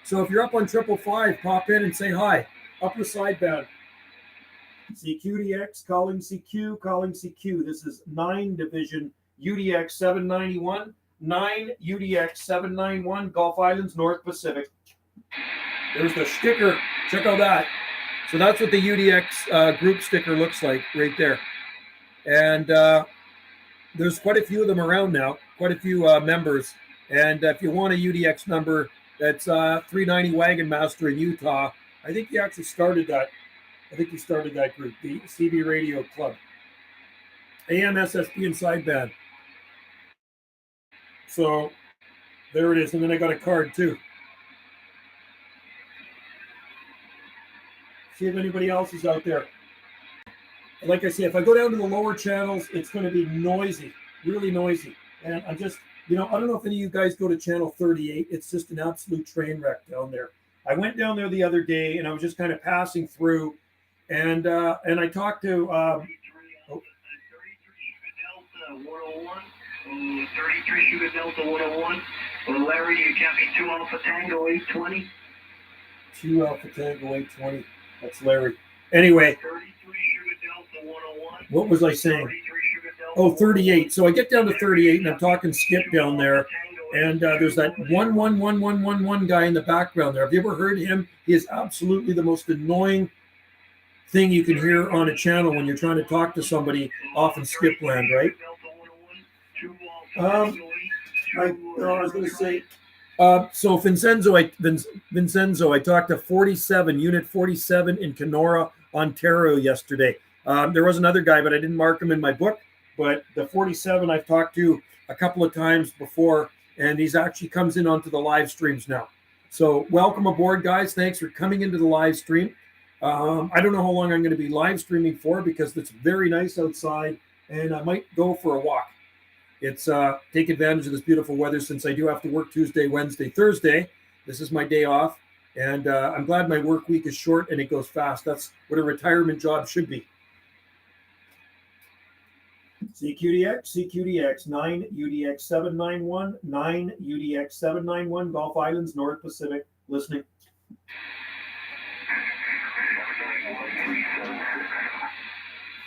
So if you're up on 555, pop in and say hi. Upper sideband. CQDX, calling CQ, calling CQ. This is 9 division UDX 791. 9 UDX 791 Gulf Islands, North Pacific. There's the sticker. Check out that. So that's what the UDX group sticker looks like right there. And there's quite a few of them around now, quite a few members. And if you want a UDX number, that's 390 Wagon Master in Utah. I think he actually started that. I think he started that group, the CB Radio Club. AM, SSB, and sideband. So there it is. And then I got a card too. See if anybody else is out there. Like I say, if I go down to the lower channels, it's going to be noisy, really noisy. And I'm just, I don't know if any of you guys go to channel 38. It's just an absolute train wreck down there. I went down there the other day and I was just kind of passing through, and I talked to 33 Sugar Delta 101. Well, Larry, you copy 2 Alpha Tango 820. 2 Alpha Tango 820. That's Larry. Anyway, 33 Sugar Delta 101. What was I saying? 33 Sugar Delta. Oh, 38. So I get down to 38 and I'm talking Skip down there. And there's that 11111 guy in the background there. Have you ever heard him? He is absolutely the most annoying thing you can hear on a channel when you're trying to talk to somebody off in Skip land, right? I was going to say, so Vincenzo, I talked to 47, Unit 47 in Kenora, Ontario yesterday. There was another guy, but I didn't mark him in my book. But the 47 I've talked to a couple of times before, and he's actually comes in onto the live streams now. So welcome aboard, guys. Thanks for coming into the live stream. I don't know how long I'm going to be live streaming for because it's very nice outside, and I might go for a walk. It's take advantage of this beautiful weather since I do have to work Tuesday, Wednesday, Thursday. This is my day off, and I'm glad my work week is short and it goes fast. That's what a retirement job should be. CQDX, 9 UDX 791, 9 UDX 791, Gulf Islands, North Pacific. Listening.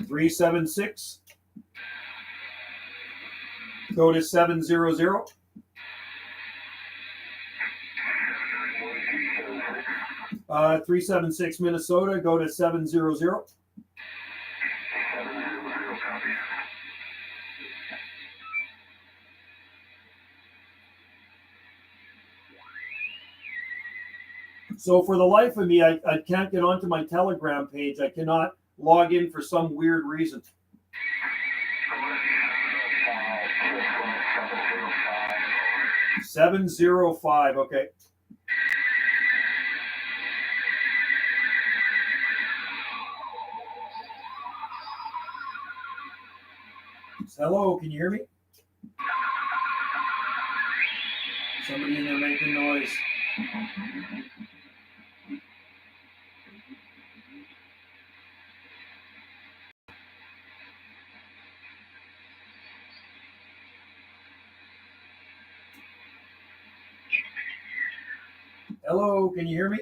(376) Go to 700. 376 Minnesota. Go to 700. So for the life of me, I can't get onto my Telegram page. I cannot log in for some weird reason. 705. Okay. Hello, can you hear me? Somebody in there making noise. Hello, can you hear me?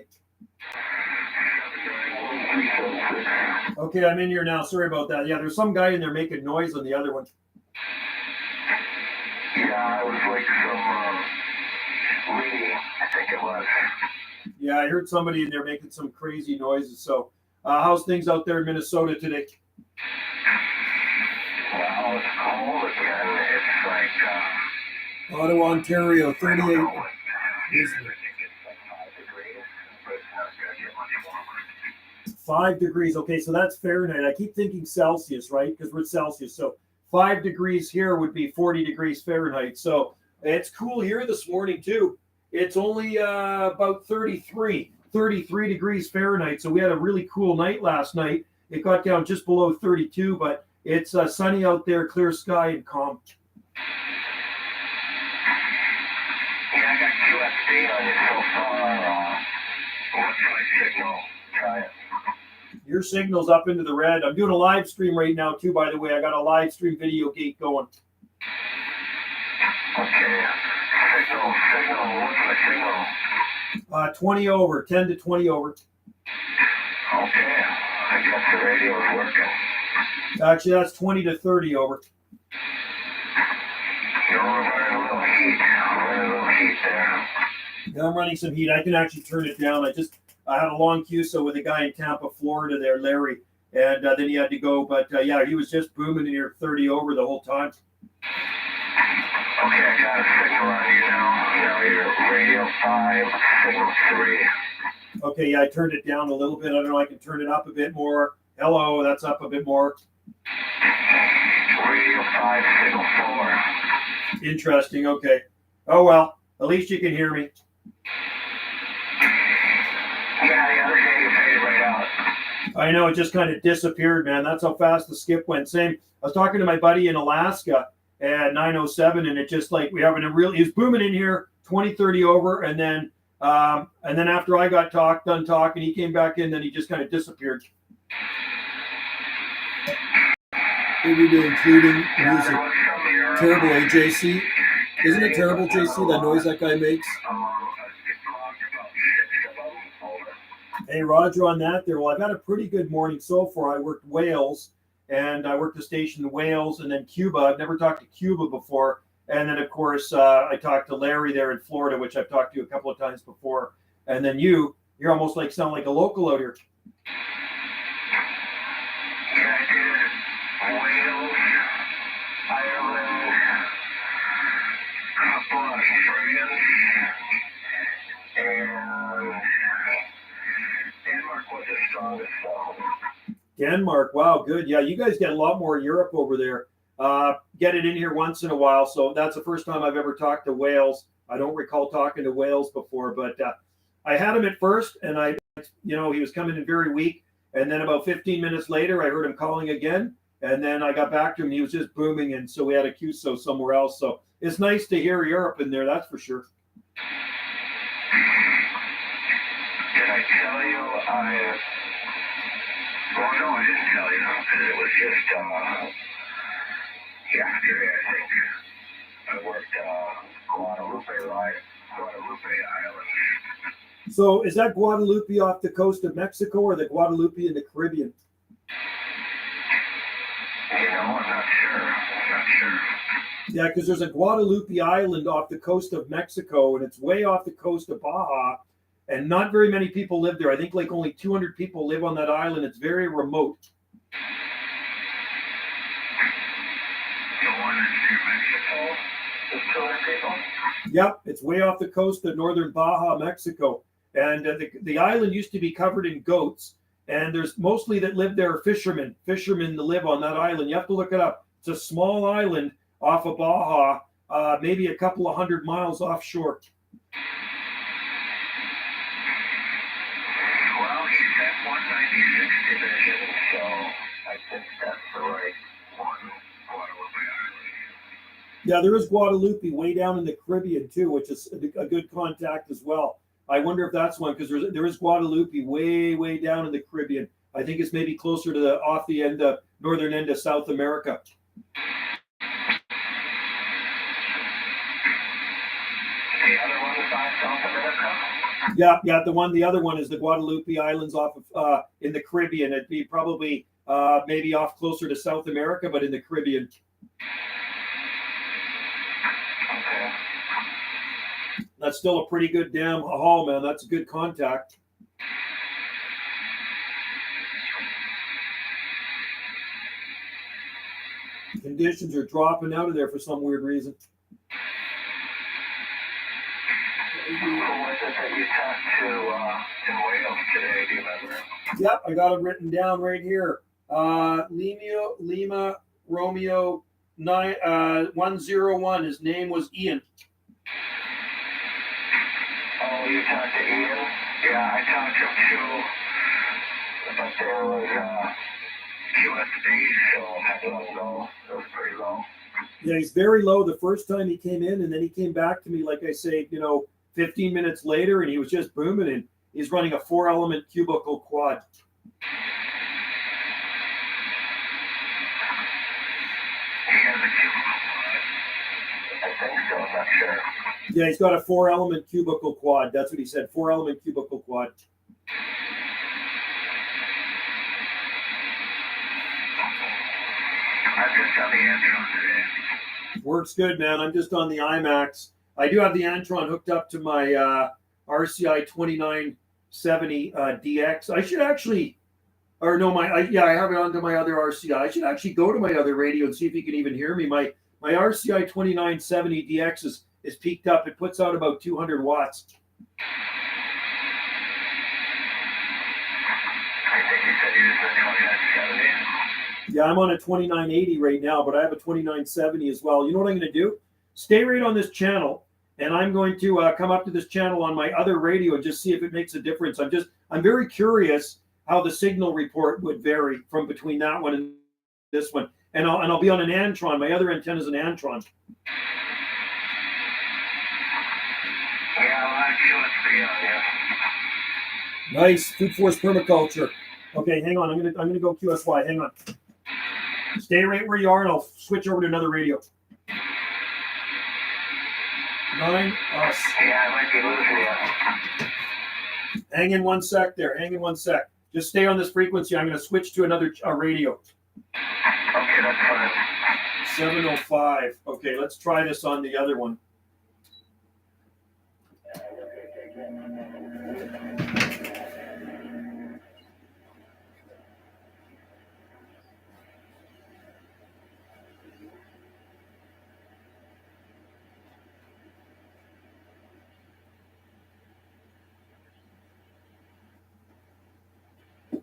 Okay, I'm in here now. Sorry about that. Yeah, there's some guy in there making noise on the other one. Yeah, it was like some reading, I think it was. Yeah, I heard somebody in there making some crazy noises. So, how's things out there in Minnesota today? Well, it's cold again. It's like Ottawa, Ontario, 38. I don't know what is it? I think it's like 5 degrees, but it's not going to get much warmer. 5 degrees. Okay, so that's Fahrenheit. I keep thinking Celsius, right? Because we're Celsius. So 5 degrees here would be 40 degrees Fahrenheit. So it's cool here this morning too. It's only about 33 degrees Fahrenheit. So we had a really cool night last night. It got down just below 32, but it's sunny out there, clear sky and calm. Yeah, I got QSD on you so far. What's my signal? Try it. Your signal's up into the red. I'm doing a live stream right now too, by the way. I got a live stream videogate going. Okay. Signal. What's my signal? 20 over, 10 to 20 over. Okay. I guess the radio's working. Actually, that's 20 to 30 over. You're running a little heat. There. Yeah, I'm running some heat. I can actually turn it down. I had a long QSO with a guy in Tampa, Florida there, Larry, and then he had to go. But yeah, he was just booming in here 30 over the whole time. Okay, I got a signal on you now. Now you're radio 5, signal 3. Okay, yeah, I turned it down a little bit. I don't know, I can turn it up a bit more. Hello, that's up a bit more. Radio 5, signal 4. Interesting, okay. Oh, well, at least you can hear me. Yeah, okay, you faded right out. I know, it just kind of disappeared, man. That's how fast the skip went. Same, I was talking to my buddy in Alaska at 9:07, and it just like, we having a real, he was booming in here, 20, 30 over, and then after I got done talking, he came back in, then he just kind of disappeared. Everyday including music. Terrible, JC. Isn't it terrible, JC, that noise that guy makes? Hey, Roger on that there. Well, I've had a pretty good morning so far. I worked Wales, and I worked the station in Wales, and then Cuba. I've never talked to Cuba before. And then, of course, I talked to Larry there in Florida, which I've talked to a couple of times before. And then you're almost like sound like a local out here. Wales, Ireland, a couple of Australians, and Denmark was the strongest though. Denmark, wow, good. Yeah, you guys get a lot more Europe over there. Get it in here once in a while. So that's the first time I've ever talked to Wales. I don't recall talking to Wales before, but I had him at first, and he was coming in very weak. And then about 15 minutes later, I heard him calling again. And then I got back to him, and he was just booming. And so we had a QSO somewhere else. So it's nice to hear Europe in there, that's for sure. Did I tell you well, no, I didn't tell you, because it was just yesterday, I think. I worked Guadalupe Island. So is that Guadalupe off the coast of Mexico, or the Guadalupe in the Caribbean? I'm not sure. Yeah, because there's a Guadalupe Island off the coast of Mexico, and it's way off the coast of Baja, and not very many people live there. I think like only 200 people live on that island. It's very remote. The one in New Mexico, the 200 people? Yep, it's way off the coast of northern Baja, Mexico. And the island used to be covered in goats. And there's mostly that live there are fishermen that live on that island. You have to look it up. It's a small island off of Baja, maybe a couple of 100 miles offshore. Well, he said 196 division, so I think that's the right one. Yeah, there is Guadalupe way down in the Caribbean too, which is a good contact as well. I wonder if that's one, because there is Guadalupe way down in the Caribbean. I think it's maybe closer to the off the end of northern end of South America. The other one is on South America? Yeah. The other one is the Guadalupe Islands off of in the Caribbean. It'd be probably maybe off closer to South America, but in the Caribbean. Okay. That's still a pretty good damn haul, man. That's a good contact. Conditions are dropping out of there for some weird reason. Who was it that you talked to in Wales today? Do you remember? Yep, I got it written down right here. Lima Romeo 101. His name was Ian. Oh, you talked to Ian? Yeah, I talked to him too. But there was QSD, so I had to let him go. It was pretty low. Yeah, he's very low the first time he came in, and then he came back to me, like I say, 15 minutes later, and he was just booming, and he's running a 4-element cubicle quad. He has a cubicle quad. I think so, I'm not sure. Yeah, he's got a 4-element cubicle quad. That's what he said, 4-element cubicle quad. I'm just on the Antron today. Works good, man. I'm just on the IMAX. I do have the Antron hooked up to my RCI 2970 DX. I should actually, or no, I have it onto my other RCI. I should actually go to my other radio and see if you can even hear me. My RCI 2970 DX is peaked up. It puts out about 200 watts. I think you said you used a 2970. Yeah, I'm on a 2980 right now, but I have a 2970 as well. You know what I'm going to do? Stay right on this channel, and I'm going to come up to this channel on my other radio and just see if it makes a difference. I'm very curious how the signal report would vary from between that one and this one. And I'll be on an Antron. My other antenna is an Antron. Yeah, a lot of QSD on you. Nice. Food Force permaculture. Okay, hang on. I'm gonna go QSY. Hang on. Stay right where you are, and I'll switch over to another radio. 9 us. Yeah, I might be losing you. Hang in one sec there. Hang in one sec. Just stay on this frequency. I'm going to switch to another radio. Okay, that's fine. 705. Okay, let's try this on the other one.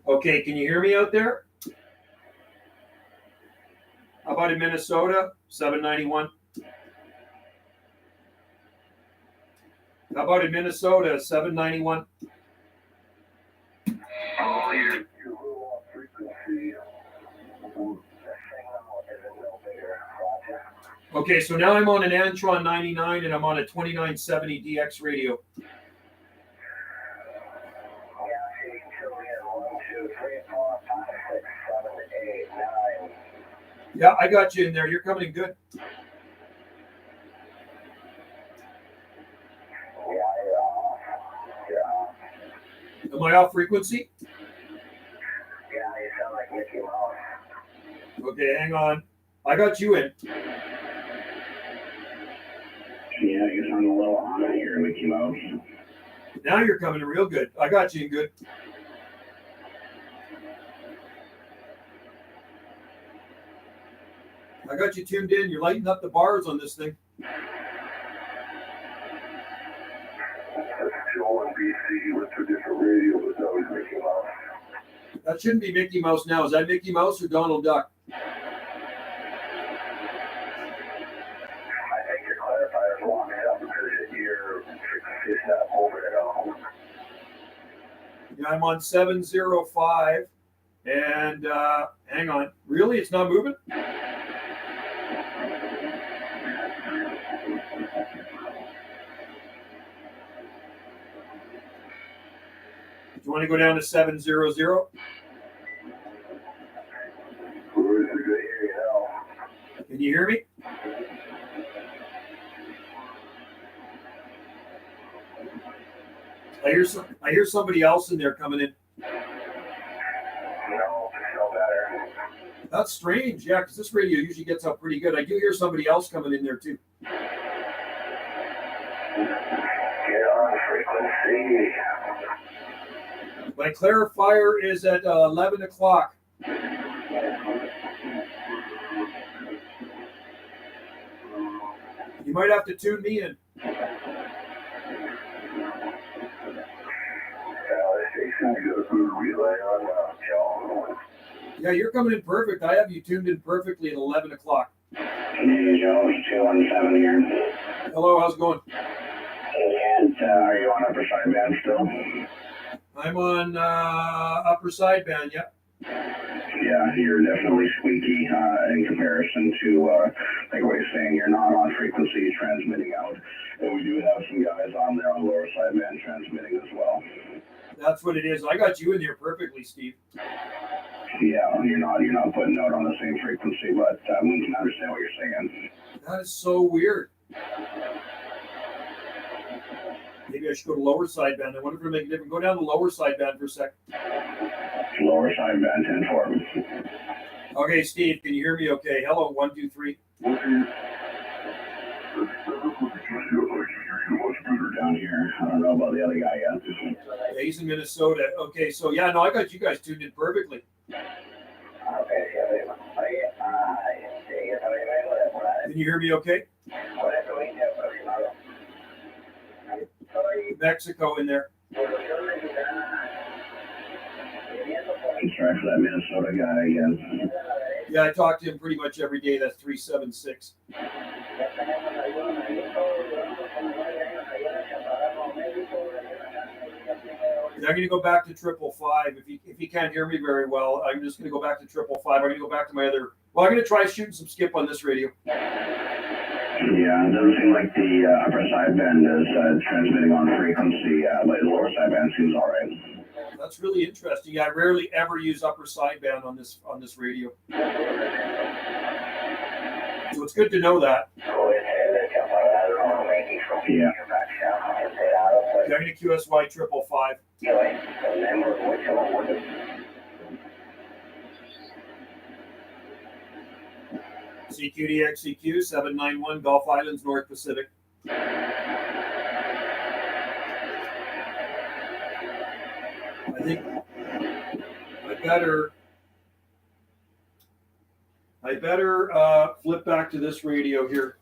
Okay, can you hear me out there? How about in Minnesota? 791. How about in Minnesota? 791. Oh, your low frequency. Okay, so now I'm on an Antron 99 and I'm on a 2970 DX radio. Yeah, I got you in there. You're coming in good. Yeah, you're off. You're off. Am I off frequency? Yeah, you sound like Mickey Mouse. Okay, hang on. I got you in. Yeah, you sound a little on here, Mickey Mouse. Now you're coming in real good. I got you in good. I got you tuned in. You're lighting up the bars on this thing. Joe and BC with two different radios. It's always Mickey Mouse. That shouldn't be Mickey Mouse now. Is that Mickey Mouse or Donald Duck? I think your clarifier's long enough because you're it's not over at all. Yeah, I'm on 705. And hang on. Really? It's not moving? Do you want to go down to 700? Can you hear me? I hear somebody else in there coming in. That's strange, yeah, because this radio usually gets up pretty good. I do hear somebody else coming in there too. Get on frequency. My clarifier is at 11 o'clock. You might have to tune me in. Yeah, you're coming in perfect. I have you tuned in perfectly at 11 o'clock. Joe, 217 here. Hello, how's it going? And are you on upper sideband still? I'm on upper sideband, yeah. Yeah, you're definitely squeaky in comparison to, like what you're saying, you're not on frequency transmitting out. And we do have some guys on there on lower sideband transmitting as well. That's what it is. I got you in there perfectly, Steve. Yeah, you're not putting out on the same frequency, but we can understand what you're saying. That is so weird. Maybe I should go to lower sideband. I wonder if it'll make a difference. Go down to lower sideband for a sec. Lower sideband 10-4. Okay, Steve, can you hear me okay? Hello, 1, 2, 3. Down here. I don't know about the other guy yet. Yeah, he's in Minnesota. Okay, so yeah, no, I got you guys tuned in perfectly. Can you hear me okay? Mexico in there. Let's try for that Minnesota guy again. Yeah, I talk to him pretty much every day. That's 376. I'm going to go back to 555. If he can't hear me very well, I'm just going to go back to 555. I'm going to go back to my other. Well, I'm going to try shooting some skip on this radio. Yeah, it doesn't seem like the upper sideband is transmitting on frequency, but the lower sideband seems all right. That's really interesting. I rarely ever use upper sideband on this radio. So it's good to know that. Yeah. I'm going to QSY 555. CQDXCQ 791 Gulf Islands, North Pacific. I think I better flip back to this radio here.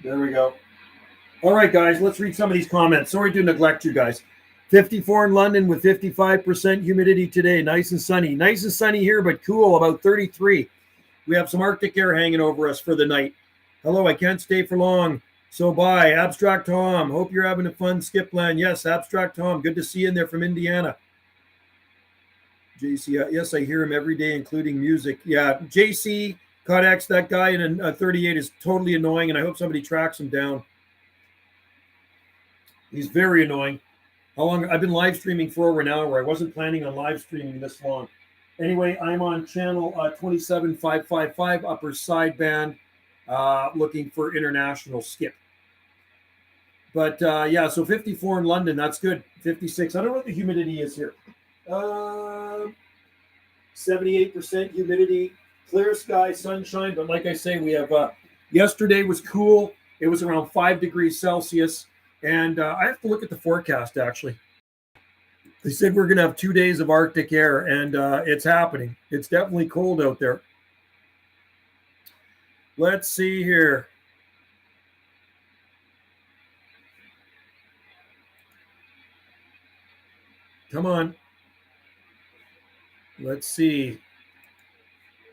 There we go. All right, guys, let's read some of these comments. Sorry to neglect you guys. 54 in London with 55% humidity today. Nice and sunny. Nice and sunny here, but cool, about 33. We have some Arctic air hanging over us for the night. Hello, I can't stay for long. So bye. Abstract Tom. Hope you're having a fun skip land. Yes, Abstract Tom. Good to see you in there from Indiana. JC, yes, I hear him every day, including music. Yeah, JC, Codex, that guy in a 38 is totally annoying, and I hope somebody tracks him down. He's very annoying. How long? I've been live streaming for over an hour. I wasn't planning on live streaming this long. Anyway, I'm on channel 27555, upper sideband, looking for international skip. But yeah, so 54 in London, that's good. 56. I don't know what the humidity is here. 78% humidity, clear sky, sunshine. But like I say, we have yesterday was cool. It was around 5 degrees Celsius. And I have to look at the forecast, actually. They said we're going to have 2 days of Arctic air, and it's happening. It's definitely cold out there. Let's see here. Come on. Let's see.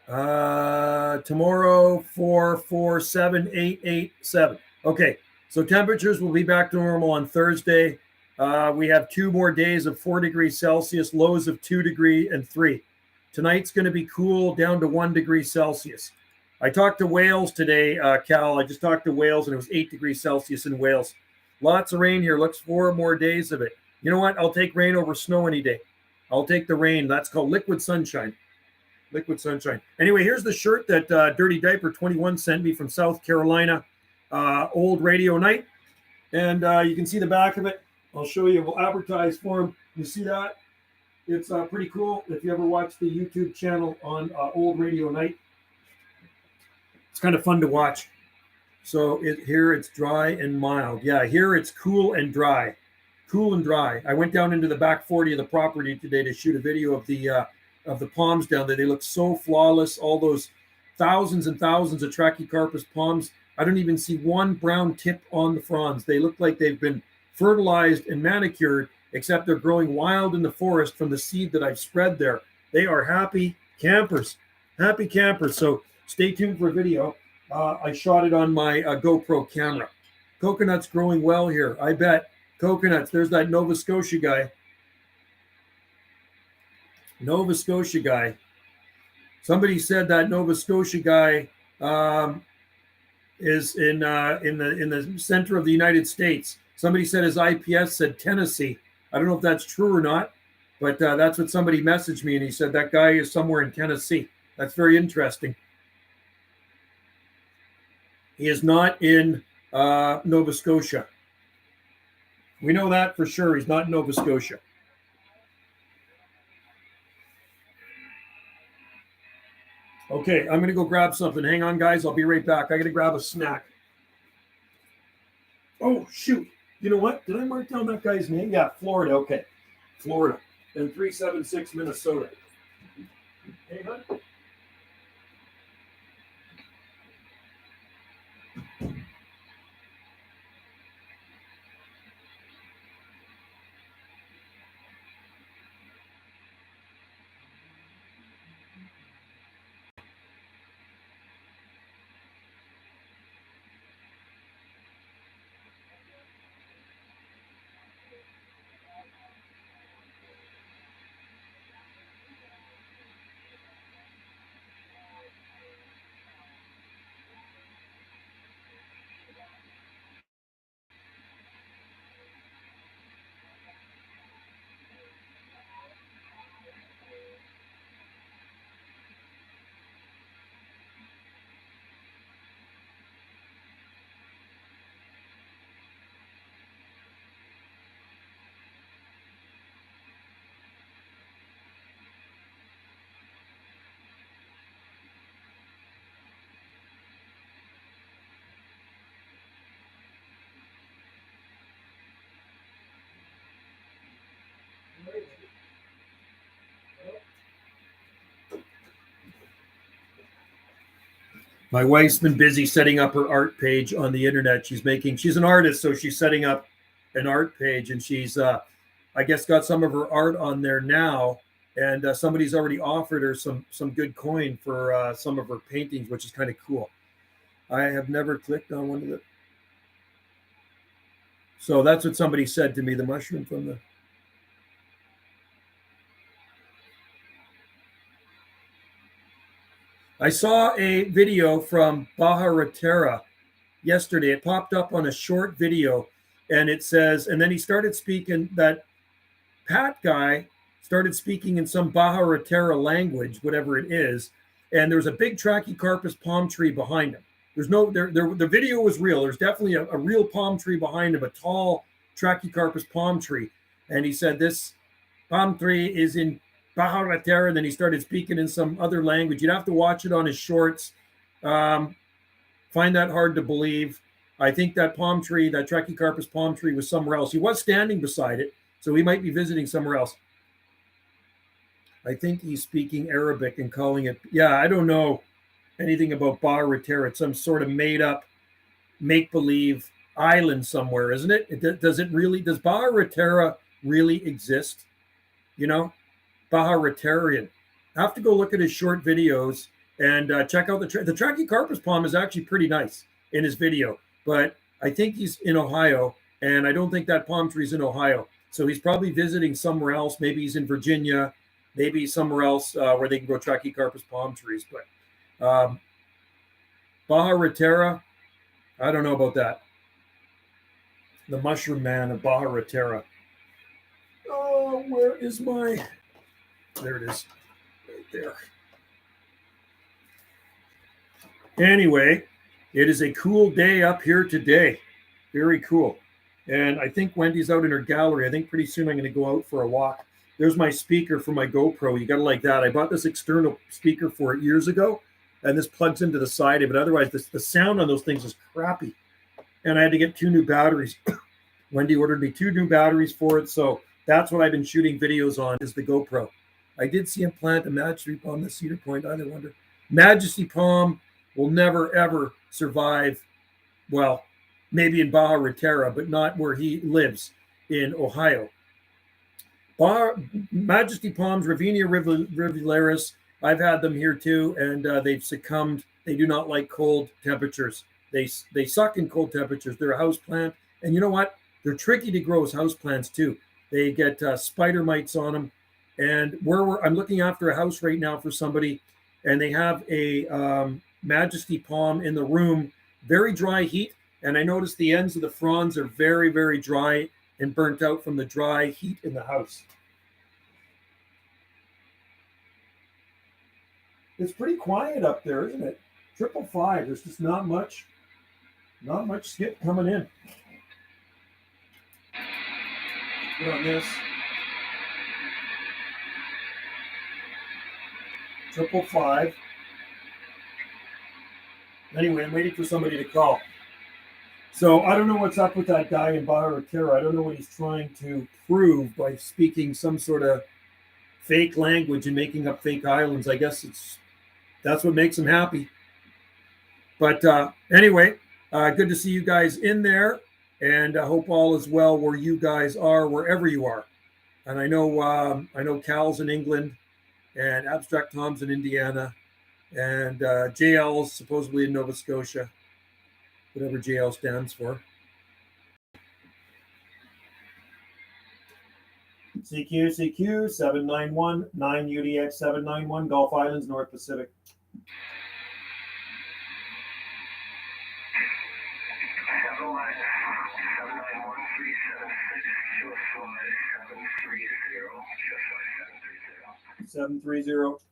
Tomorrow 447,887. Okay, so temperatures will be back to normal on Thursday. We have 2 more days of 4 degrees Celsius, lows of 2 degree and 3. Tonight's going to be cool down to 1 degree Celsius. I talked to Wales today, Cal. I just talked to Wales and it was 8 degrees Celsius in Wales. Lots of rain here. Looks 4 more days of it. You know what? I'll take rain over snow any day. I'll take the rain. That's called liquid sunshine. Liquid sunshine. Anyway, here's the shirt that Dirty Diaper 21 sent me from South Carolina. Old radio night. And you can see the back of it. I'll show you. We'll advertise for him. You see that? It's pretty cool. If you ever watch the YouTube channel on Old Radio Night, it's kind of fun to watch. So here it's dry and mild. Yeah, here it's cool and dry. Cool and dry. I went down into the back 40 of the property today to shoot a video of the palms down there. They look so flawless. All those thousands and thousands of Trachycarpus palms. I don't even see one brown tip on the fronds. They look like they've been fertilized and manicured, except they're growing wild in the forest from the seed that I've spread there. They are happy campers. Happy campers. So stay tuned for a video. I shot it on my GoPro camera. Coconuts growing well here. I bet. Coconuts. There's that Nova Scotia guy. Nova Scotia guy. Somebody said that Nova Scotia guy is in the center of the United States. Somebody said his IPS said Tennessee. I don't know if that's true or not, but that's what somebody messaged me, and he said that guy is somewhere in Tennessee. That's very interesting. He is not in Nova Scotia. We know that for sure. He's not in Nova Scotia. Okay, I'm going to go grab something. Hang on, guys. I'll be right back. I got to grab a snack. Oh, shoot. You know what? Did I mark down that guy's name? Yeah, Florida. Okay. Florida. And 376 Minnesota. Hang on. My wife's been busy setting up her art page on the internet. She's an artist, so she's setting up an art page, and she's, I guess, got some of her art on there now. And somebody's already offered her some good coin for some of her paintings, which is kind of cool. I have never clicked on one of the. So that's what somebody said to me. The mushroom from the. I saw a video from Baharatera yesterday. It popped up on a short video, and it says, and then he started speaking, that Pat guy started speaking in some Baharatera language, whatever it is, and there was a big Trachycarpus palm tree behind him. The video was real. There's definitely a real palm tree behind him, a tall Trachycarpus palm tree. And he said, this palm tree is in Baharatera, and then he started speaking in some other language. You'd have to watch it on his shorts. Find that hard to believe. I think that palm tree, that Trachycarpus palm tree, was somewhere else. He was standing beside it, so he might be visiting somewhere else. I think he's speaking Arabic and calling it, yeah, I don't know. anything about Baja Reterra. It's some sort of made up, make believe island somewhere, isn't it? Does it really? Does Baja Reterra really exist? You know, Baja Reterrian. I have to go look at his short videos and check out the Trachycarpus palm is actually pretty nice in his video, but I think he's in Ohio, and I don't think that palm tree's in Ohio. So he's probably visiting somewhere else. Maybe he's in Virginia, maybe somewhere else where they can grow Trachycarpus palm trees. But Baja Reterra, I don't know about that. The mushroom man of Baja Reterra. Oh, where is my... There it is. Right there. Anyway, it is a cool day up here today. Very cool. And I think Wendy's out in her gallery. I think pretty soon I'm going to go out for a walk. There's my speaker for my GoPro. You got to like that. I bought this external speaker for it years ago, and this plugs into the side of it. Otherwise, the sound on those things is crappy. And I had to get 2 new batteries. Wendy ordered me 2 new batteries for it. So that's what I've been shooting videos on, is the GoPro. I did see him plant a Majesty Palm at Cedar Point. I wonder. Majesty Palm will never, ever survive. Well, maybe in Baja Reterra, but not where he lives in Ohio. Majesty palms, Ravinia rivularis, I've had them here too, and they've succumbed. They do not like cold temperatures. They suck in cold temperatures. They're a house plant, and you know what? They're tricky to grow as house plants too. They get spider mites on them. And I'm looking after a house right now for somebody, and they have a Majesty palm in the room, very dry heat. And I noticed the ends of the fronds are very, very dry and burnt out from the dry heat in the house. It's pretty quiet up there, isn't it? 555. There's just not much skip coming in. Put on this. 555. Anyway, I'm waiting for somebody to call. So I don't know what's up with that guy in Baja Reterra. I don't know what he's trying to prove by speaking some sort of fake language and making up fake islands. I guess that's what makes him happy. But anyway, good to see you guys in there, and I hope all is well where you guys are, wherever you are. And I know Cal's in England, and Abstract Tom's in Indiana, and JL's supposedly in Nova Scotia. Whatever JL stands for. CQ 791 9 UDX 791 Gulf Islands, North Pacific. Seven 730.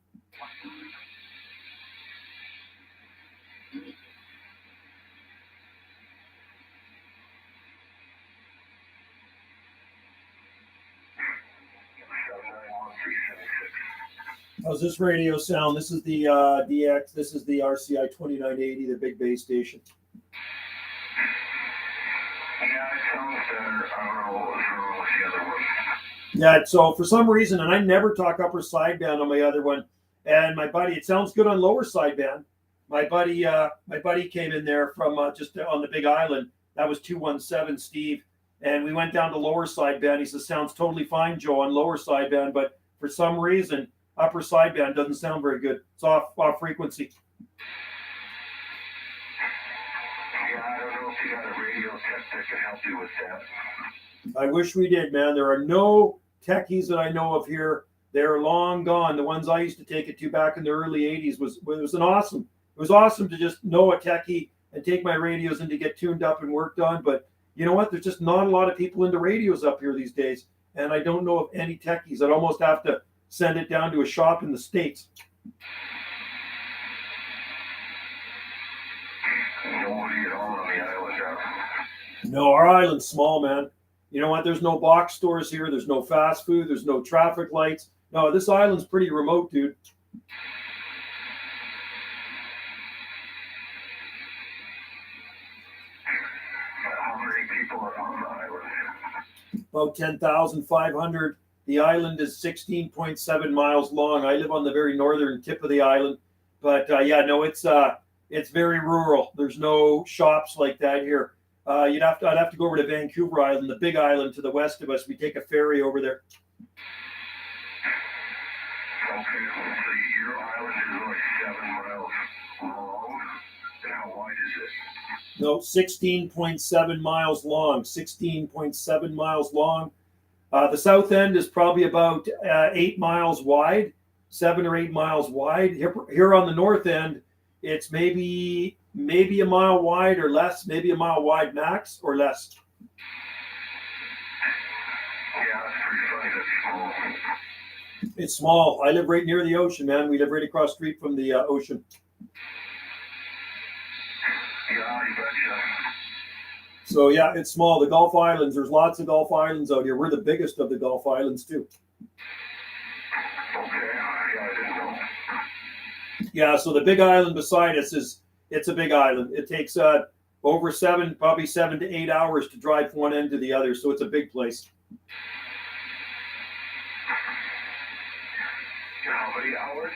How's this radio sound? This is the DX. This is the RCI 2980, the big base station. Yeah, so for some reason, and I never talk upper sideband on my other one, and my buddy, it sounds good on lower sideband. My buddy came in there from just on the Big Island. That was 217 Steve, and we went down to lower sideband. He says, sounds totally fine, Joe, on lower sideband, but for some reason, upper sideband doesn't sound very good. It's off frequency. Yeah, I don't know if you got a radio tech that can help you with that. I wish we did, man. There are no techies that I know of here. They're long gone. The ones I used to take it to back in the early 80s was awesome. It was awesome to just know a techie and take my radios and to get tuned up and worked on. But you know what? There's just not a lot of people into radios up here these days. And I don't know of any techies. I'd almost have to send it down to a shop in the States. No, our island's small, man. You know what? There's no box stores here. There's no fast food. There's no traffic lights. No, this island's pretty remote, dude. How many people are on the island? About 10,500. The island is 16.7 miles long. I live on the very northern tip of the island. But yeah, no, it's very rural. There's no shops like that here. I'd have to go over to Vancouver Island, the big island to the west of us. We take a ferry over there. Okay, so your island is like 7 miles long. And how wide is it? No, 16.7 miles long. 16.7 miles long. The south end is probably about 8 miles wide, 7 or 8 miles wide. Here on the north end, it's maybe a mile wide or less, maybe a mile wide max or less. Yeah, that's pretty funny. That's small. It's small. I live right near the ocean, man. We live right across the street from the ocean. Yeah, you betcha. So yeah, it's small. The Gulf Islands, there's lots of Gulf Islands out here. We're the biggest of the Gulf Islands too. Okay, yeah, I didn't know. Yeah, so the big island beside us it's a big island. It takes over probably 7 to 8 hours to drive from one end to the other. So it's a big place. How many hours?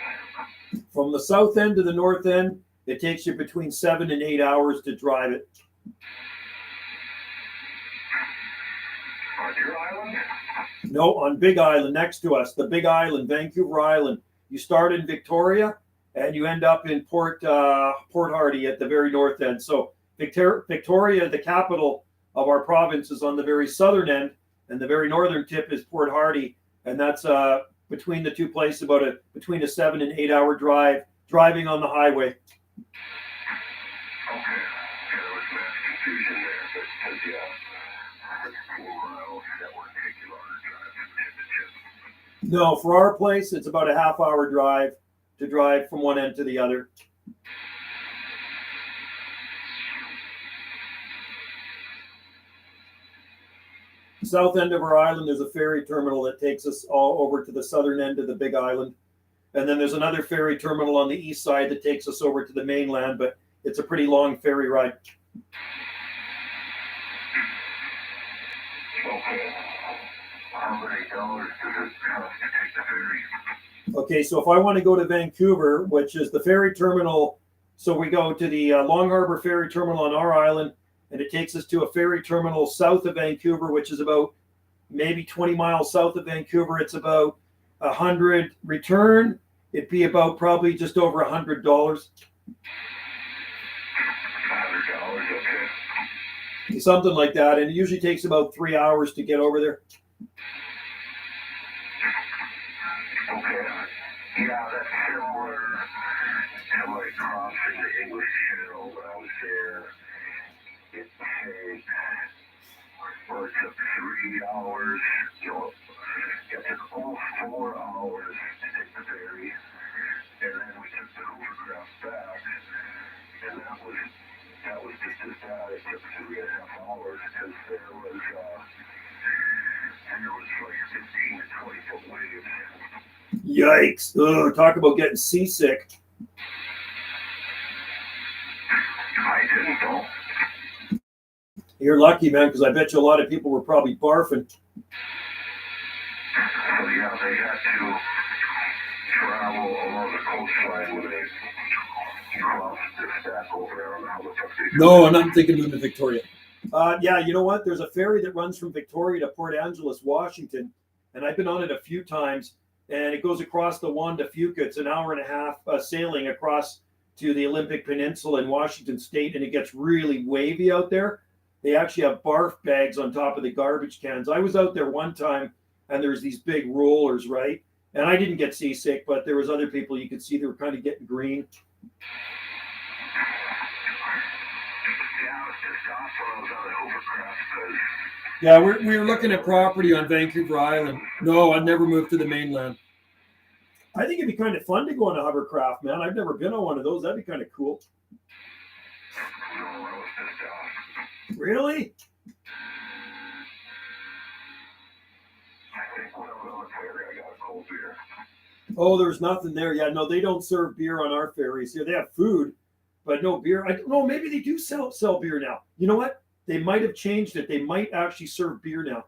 From the south end to the north end, it takes you between 7 and 8 hours to drive it. On your island? No, on Big Island next to us, the Big Island, Vancouver Island. You start in Victoria and you end up in Port Hardy at the very north end. So Victoria, the capital of our province, is on the very southern end, and the very northern tip is Port Hardy, and that's between the two places between a 7 and 8 hour drive, driving on the highway. Okay. Yeah, there was mass confusion there, because, yeah, 4 miles, that would take you longer to drive from tip to tip. No, for our place, it's about a half-hour drive to drive from one end to the other. South end of our island, there's a ferry terminal that takes us all over to the southern end of the Big Island. And then there's another ferry terminal on the east side that takes us over to the mainland, but it's a pretty long ferry ride. Okay. How many dollars does it cost to take the ferry? Okay, so if I want to go to Vancouver, which is the ferry terminal, so we go to the Long Harbor Ferry Terminal on our island, and it takes us to a ferry terminal south of Vancouver, which is about maybe 20 miles south of Vancouver. It's about 100 return. It'd be about probably just over $100. $100, okay. Something like that, and it usually takes about 3 hours to get over there. Okay. Yeah, that's similar to my crossing the English Channel when I was there. It takes, well, it took 3 hours, you know, it took almost 4 hours to take the ferry, and then we took the hovercraft back, and that was just as bad. It took 3.5 hours because there was like 15 to 20 foot waves. Yikes. Ugh, talk about getting seasick. I didn't know. You're lucky, man, because I bet you a lot of people were probably barfing. So yeah, they had to travel along the coastline when they crossed the stack over there. I don't know how the fuck they do No, that. I'm not thinking moving to Victoria. Yeah, you know what? There's a ferry that runs from Victoria to Port Angeles, Washington, and I've been on it a few times, and it goes across the Juan de Fuca. It's an hour and a half sailing across to the Olympic Peninsula in Washington State, and it gets really wavy out there. They actually have barf bags on top of the garbage cans. I was out there one time, and there's these big rollers, right? And I didn't get seasick, but there was other people you could see they were kind of getting green. Yeah, it's just awesome. I was on the hovercraft because Yeah, we were looking at property on Vancouver Island. No, I'd never moved to the mainland. I think it'd be kind of fun to go on a hovercraft, man. I've never been on one of those. That'd be kind of cool. no, I was pissed off. Really? I think when I was on the ferry, I got a cold beer. Oh, there's nothing there. Yeah, no, they don't serve beer on our ferries here. They have food, but no beer. I don't know. Maybe they do sell beer now. You know what? They might have changed it. They might actually serve beer now.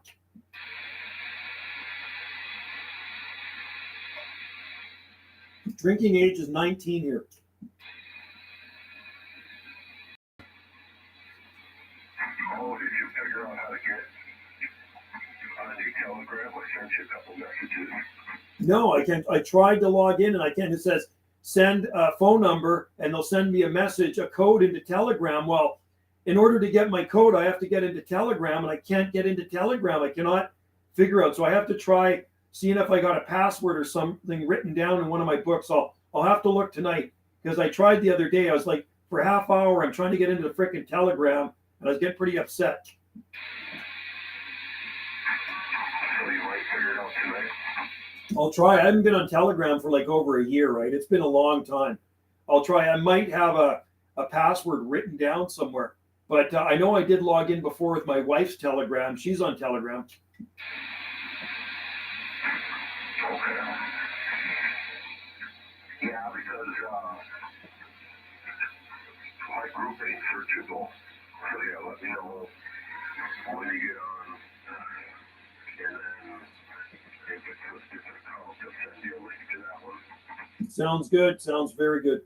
Drinking age is 19 here. Oh, did you figure out how to get on the Telegram? I sent you a couple messages. No, I can't. I tried to log in and I can't. It says send a phone number and they'll send me a message, a code into Telegram. Well, in order to get my code, I have to get into Telegram and I can't get into Telegram. I cannot figure out. So I have to try seeing if I got a password or something written down in one of my books. I'll have to look tonight because I tried the other day. I was like, for a half hour, I'm trying to get into the freaking Telegram and I was getting pretty upset. So you might figure it out tonight. I'll try. I haven't been on Telegram for like over a year, right? It's been a long time. I'll try. I might have a password written down somewhere. But I know I did log in before with my wife's Telegram. She's on Telegram. Okay. Yeah, because my group ain't searchable. So yeah, let me know when you get on. And then if it's a different account, I'll send you a link to that one. Sounds good. Sounds very good.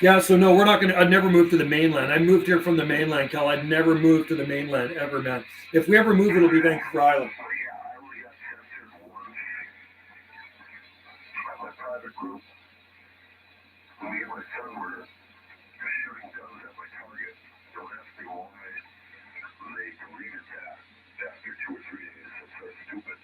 Yeah, so no, we're not going to, I'd never move to the mainland. I moved here from the mainland, Cal. I'd never move to the mainland ever, man. If we ever move, it'll be Vancouver Island. Oh, yeah, I only got censored once by my private group. Me and my son were shooting guns at my target. Don't ask me why they deleted that after 2 or 3 days. It's so stupid.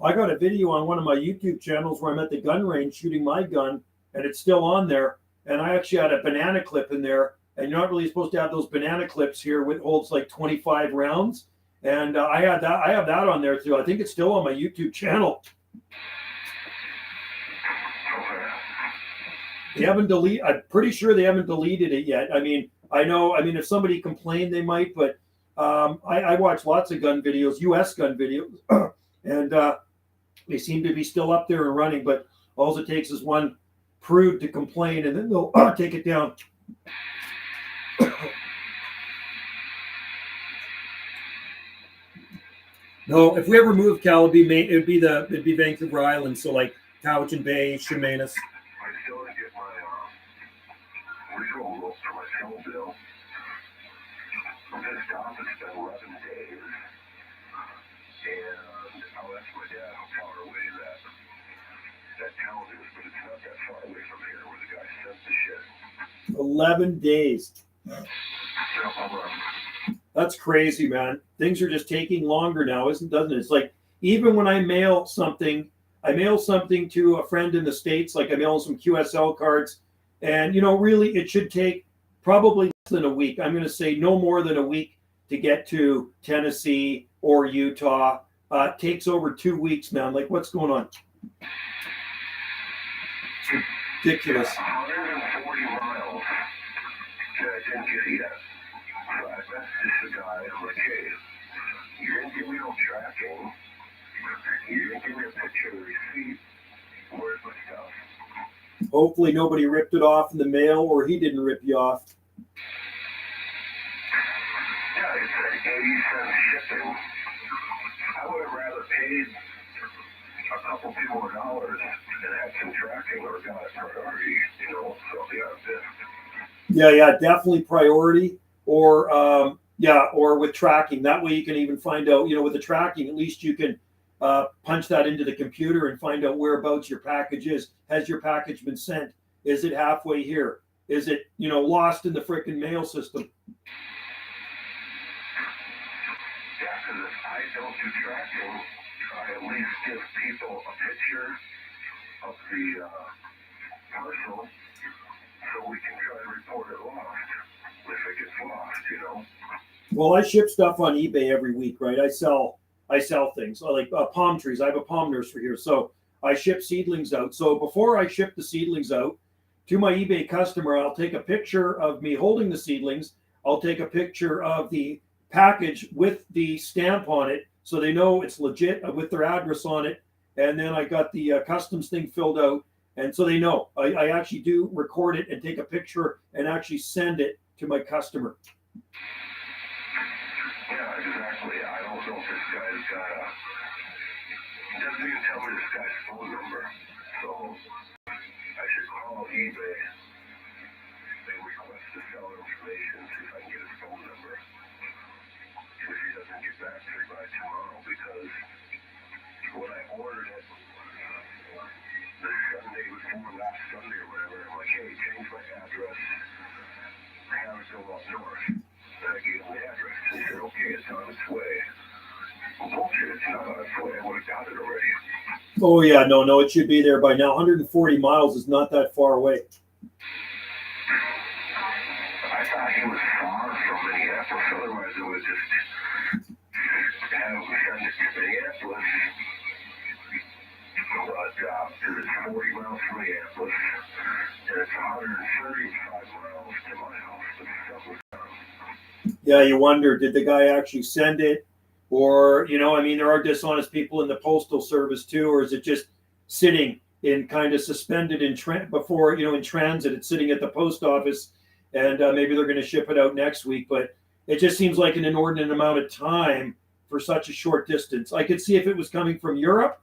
I got a video on one of my YouTube channels where I'm at the gun range shooting my gun, and it's still on there. And I actually had a banana clip in there, and you're not really supposed to have those banana clips here, which holds like 25 rounds. And I have that on there too. I think it's still on my YouTube channel. They haven't deleted. I'm pretty sure they haven't deleted it yet. I mean, I know. I mean, if somebody complained, they might. But I watch lots of gun videos, U.S. gun videos, and they seem to be still up there and running. But all it takes is one prude to complain, and then they'll take it down. No, if we ever move, Cal, it'd be Vancouver Island. So like Cowichan Bay, Chemainus. I still didn't get my reroll for my phone bill. I'm pissed off. It's been 11 days. And I'll ask my dad how far away that town is, but it's not that far away from here where the guy sent the shit. 11 days. So, That's crazy, man. Things are just taking longer now, doesn't it? It's like even when I mail something to a friend in the States, like I mail some QSL cards, and really it should take probably less than a week. I'm going to say no more than a week to get to Tennessee or Utah. It takes over 2 weeks, man. Like, what's going on? It's ridiculous. 140 miles. I didn't get it yet. So I messaged the guy. I'm like, hey, you didn't give me no tracking. You didn't give me a picture of the receipt. Where's my stuff? Hopefully nobody ripped it off in the mail, or he didn't rip you off. Yeah, it's like 80 cents shipping. I would have rather paid a couple few more dollars and had some tracking or got it priority, so yeah, Yeah, definitely priority, or or with tracking. That way you can even find out, with the tracking, at least you can punch that into the computer and find out whereabouts your package is. Has your package been sent? Is it halfway here? Is it, lost in the frickin' mail system? Yeah, because if I don't do tracking, I at least give people a picture of the parcel so we can try to report it lost if it gets lost, Well, I ship stuff on eBay every week, right? I sell things like palm trees. I have a palm nursery here, so I ship seedlings out. So before I ship the seedlings out to my eBay customer, I'll take a picture of me holding the seedlings. I'll take a picture of the package with the stamp on it, so they know it's legit, with their address on it. And then I got the customs thing filled out, and so they know. I actually do record it and take a picture and actually send it to my customer. Yeah, exactly. I don't know if this guy's got he doesn't even tell me this guy's phone number. So I should call eBay and request the seller information, see if I can get his phone number. up north. And I gave him the address. He said, okay, it's on its way. Well, bullshit, it's not on its way. I would have got it already. Oh yeah, no, it should be there by now. 140 miles is not that far away. I thought he was far from Minneapolis, otherwise it would just have him send it to Minneapolis. But it's 40 miles from Minneapolis, and it's 135 miles to my house. But stuff was done. Yeah, you wonder, did the guy actually send it? Or, I mean, there are dishonest people in the postal service too, or is it just sitting in kind of suspended in before, in transit, it's sitting at the post office, and maybe they're going to ship it out next week. But it just seems like an inordinate amount of time for such a short distance. I could see if it was coming from Europe.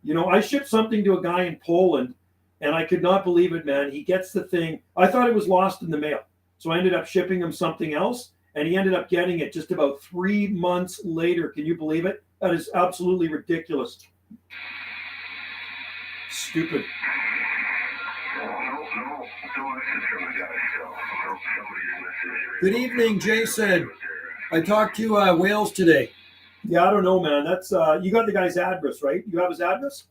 I shipped something to a guy in Poland, and I could not believe it, man. He gets the thing. I thought it was lost in the mail. So I ended up shipping him something else, and he ended up getting it just about 3 months later. Can you believe it? That is absolutely ridiculous. Stupid. Good evening, Jason. I talked to Wales today. Yeah, I don't know, man. That's you got the guy's address, right? You have his address?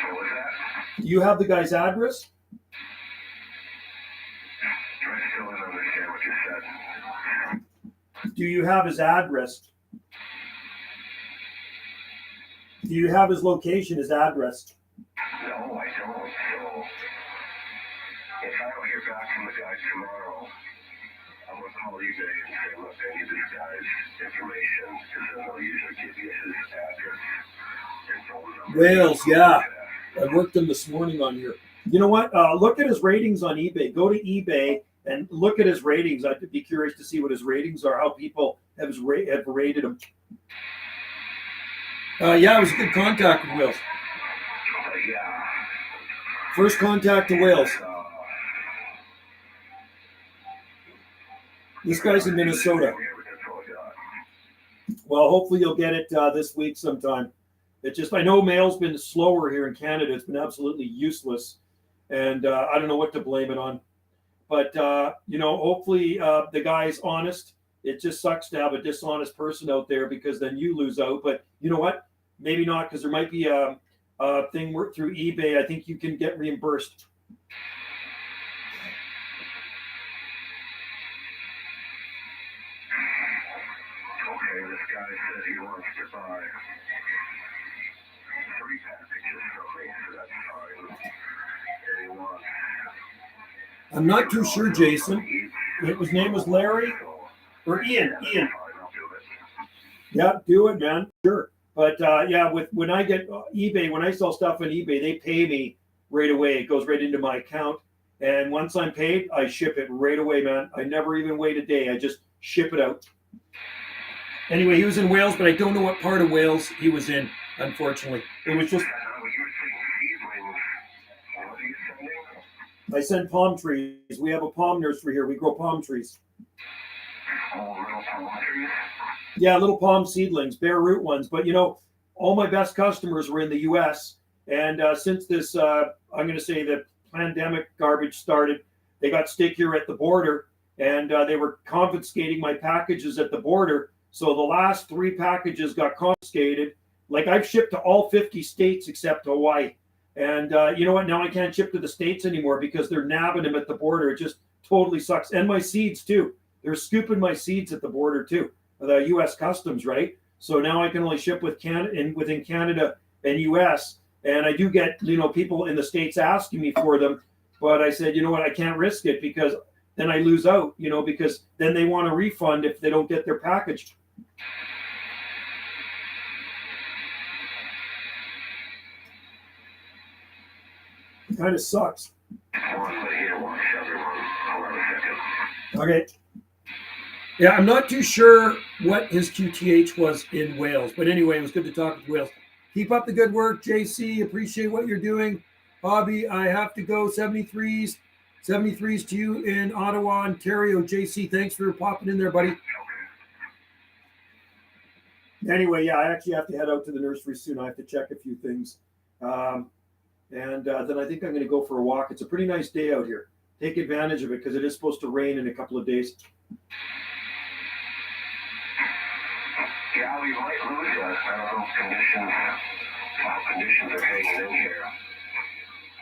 What was that? You have the guy's address? I still don't understand what you said. Do you have his address? Do you have his location, his address? No, I don't. So if I don't hear back from the guy tomorrow, I'm going to call eBay and say, look, I need this guy's information, because then they'll usually give you his address and phone number. Wales, yeah. I worked him this morning on here. You know what? Look at his ratings on eBay. Go to eBay and look at his ratings. I'd be curious to see what his ratings are, how people have rated him. Yeah, it was a good contact with Wales. Yeah. First contact to Wales. This guy's in Minnesota. Well, hopefully you'll get it this week sometime. I know mail's been slower here in Canada. It's been absolutely useless. And I don't know what to blame it on. But, hopefully the guy's honest. It just sucks to have a dishonest person out there, because then you lose out. But you know what? Maybe not, because there might be a thing through eBay. I think you can get reimbursed. Okay, this guy said he wants to buy 3 packages from me, so that's fine. And he wants... I'm not too sure, Jason. His name was Larry or Ian. Ian. Yeah, do it, man. Sure. But when I get eBay, when I sell stuff on eBay, they pay me right away. It goes right into my account. And once I'm paid, I ship it right away, man. I never even wait a day. I just ship it out. Anyway, he was in Wales, but I don't know what part of Wales he was in, unfortunately. It was just... I send palm trees. We have a palm nursery here. We grow palm trees. Oh, little palm trees? Yeah, little palm seedlings, bare root ones. But, all my best customers were in the U.S. And since this, I'm going to say the pandemic garbage started, they got stickier at the border, and they were confiscating my packages at the border. So the last 3 packages got confiscated. Like, I've shipped to all 50 states except Hawaii. And you know what? Now I can't ship to the States anymore because they're nabbing them at the border. It just totally sucks. And my seeds, too. They're scooping my seeds at the border, too. The U.S. Customs, right? So now I can only ship within Canada and U.S. And I do get, people in the States asking me for them. But I said, you know what? I can't risk it, because then I lose out, because then they want a refund if they don't get their package. It kind of sucks. Okay. Yeah, I'm not too sure what his QTH was in Wales. But anyway, it was good to talk with Wales. Keep up the good work, JC. Appreciate what you're doing. Bobby, I have to go. 73s to you in Ottawa, Ontario. JC, thanks for popping in there, buddy. Anyway, yeah, I actually have to head out to the nursery soon. I have to check a few things. And then I think I'm going to go for a walk. It's a pretty nice day out here. take advantage of it because it is supposed to rain in a couple of days. Yeah, we might lose you. I don't know how conditions are hanging in here.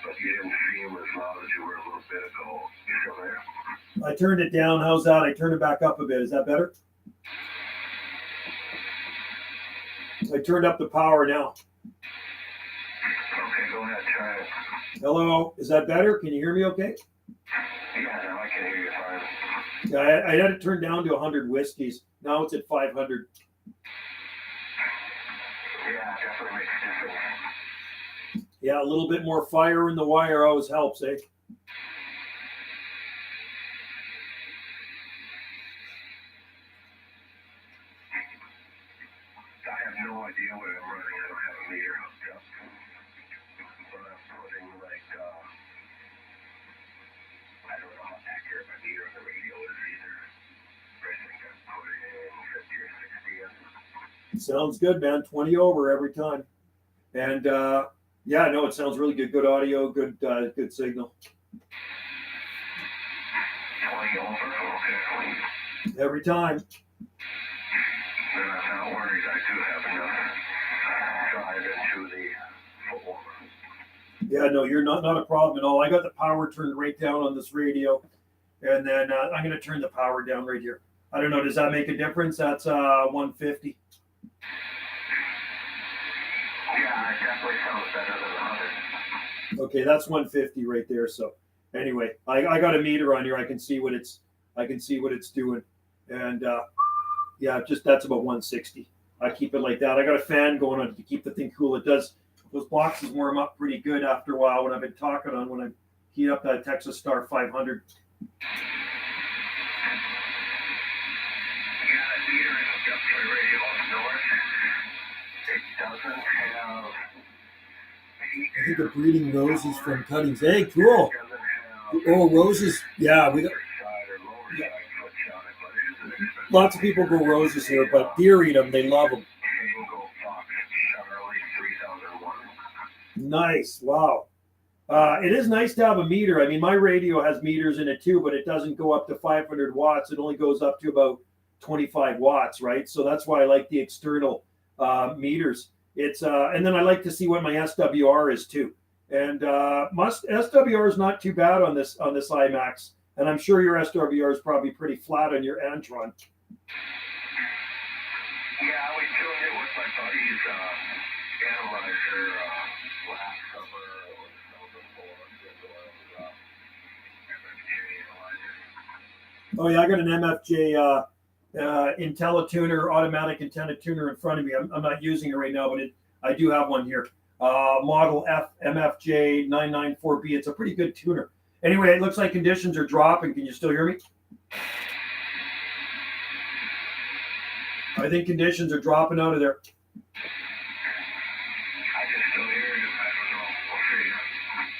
But you didn't seem as loud as you were a little bit ago. You still there? I turned it down. How's that? I turned it back up a bit. Is that better? I turned up the power now. Okay, go ahead, try it. Hello, is that better? Can you hear me okay? Yeah, now I can hear you fine. Yeah, I had it turned down to 100 whiskeys. Now it's at 500. Yeah, definitely makes a difference. Yeah, a little bit more fire in the wire always helps, eh? I have no idea what I'm running. I don't have a meter hooked up. But I'm putting I don't know how accurate my meter on the radio is either. I think I'm putting 50 or 60 in. Sounds good, man. 20 over every time. And yeah, no, it sounds really good. Good audio, good signal. 20 over, okay. Every time. Then I'm not worried. I do have enough drive into the foot warmer. Yeah, no, you're not a problem at all. I got the power turned right down on this radio, and then I'm going to turn the power down right here. I don't know. Does that make a difference? That's 150. Yeah, it definitely sounds better than 100. Okay, that's 150 right there. So anyway, I got a meter on here. I can see what it's doing, and yeah, just that's about 160. I keep it like that. I got a fan going on to keep the thing cool. It does. Those boxes warm up pretty good after a while when I've been talking on when I heat up that Texas Star 500. I think they're breeding roses from cuttings. Hey, cool. Oh, roses. Yeah, we got. Yeah. Lots of people grow roses here, but deer eat them. They love them. Nice. Wow. It is nice to have a meter. I mean, my radio has meters in it too, but it doesn't go up to 500 watts. It only goes up to about 25 watts, right? So that's why I like the external meters. It's and then I like to see what my SWR is too. And SWR is not too bad on this IMAX. And I'm sure your SWR is probably pretty flat on your Antron. Yeah, I was doing it with my buddy's analyzer last summer or the summer before. Oh yeah, I got an MFJ IntelliTuner automatic antenna tuner in front of me. I'm not using it right now, but I do have one here. Model MFJ994B. It's a pretty good tuner. Anyway, it looks like conditions are dropping. Can you still hear me? I think conditions are dropping out of there. I can still hear you. I don't know. We'll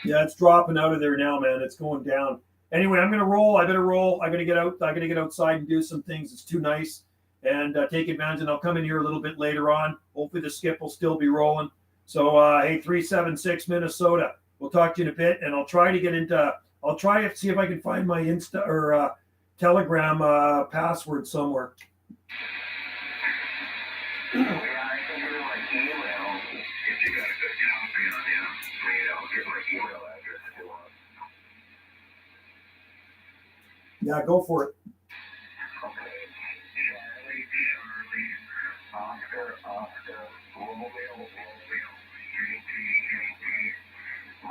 see. Yeah, it's dropping out of there now, man. It's going down. Anyway, I'm gonna roll. I better roll. I gotta get out. I gotta get outside and do some things. It's too nice, and take advantage. And I'll come in here a little bit later on. Hopefully, the skip will still be rolling. So, hey, 376 Minnesota. We'll talk to you in a bit, and I'll try to get into. I'll try to see if I can find my Insta or Telegram password somewhere. Yeah, I can give you my email if you got a good copy on you. I'll get my email address if you want. Yeah, go for it. Okay. Charlie,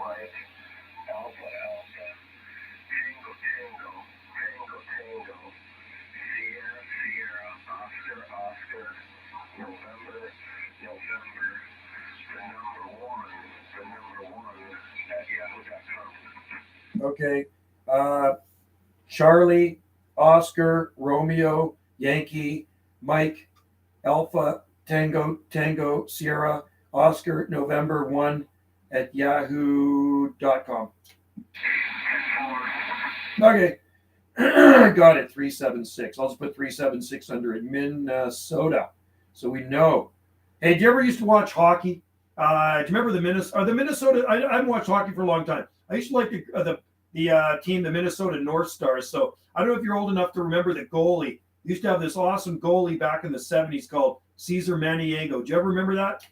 Oscar, Romeo, Yankee, Mike, Alpha, Tango, Sierra, Oscar, November, the number one at yahoo.com. Okay. Charlie, Oscar, Romeo, Yankee, Mike, Alpha, Tango, Sierra, Oscar, November 1 at yahoo.com. Okay. Got it. 376. I'll just put 376 under it. Minnesota. So we know. Hey, do you ever used to watch hockey? Do you remember the Minnesota? I haven't watched hockey for a long time. I used to like the team, the Minnesota North Stars. So I don't know if you're old enough to remember the goalie. We used to have this awesome goalie back in the 70s called Cesar Maniego. Do you ever remember that?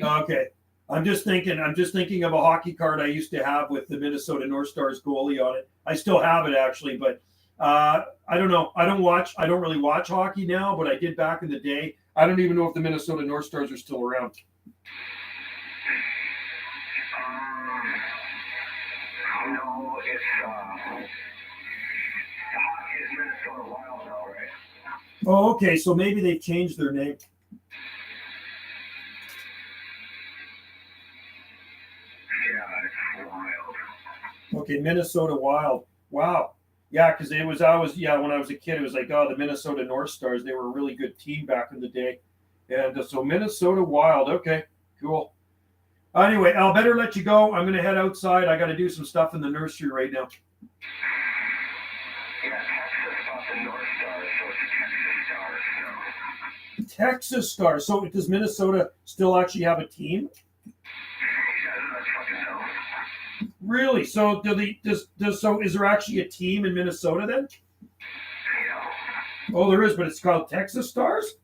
Okay. I'm just thinking of a hockey card I used to have with the Minnesota North Stars goalie on it. I still have it actually, but I don't know. I don't really watch hockey now, but I did back in the day. I don't even know if the Minnesota North Stars are still around. No, it's the hockey is Minnesota Wild now, right? Oh, okay. So maybe they've changed their name. Yeah, it's wild. Okay, Minnesota Wild. Wow. Yeah, because when I was a kid, it was like, oh, the Minnesota North Stars. They were a really good team back in the day. And so Minnesota Wild. Okay, cool. Anyway, I'll better let you go. I'm going to head outside. I got to do some stuff in the nursery right now. Yeah, Texas got the North Stars, so it's Texas Stars. Texas Stars. So does Minnesota still actually have a team? Really? So so is there actually a team in Minnesota then? Oh, there is, but it's called Texas Stars?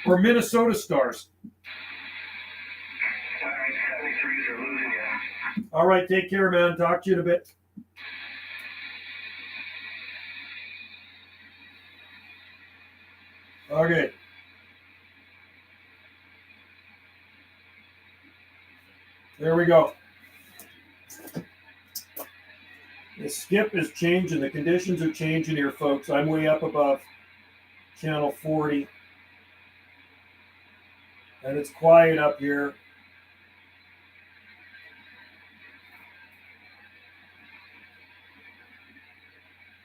Or Minnesota Stars? All right, take care, man. Talk to you in a bit. Okay. There we go. The skip is changing. The conditions are changing here, folks. I'm way up above channel 40. And it's quiet up here.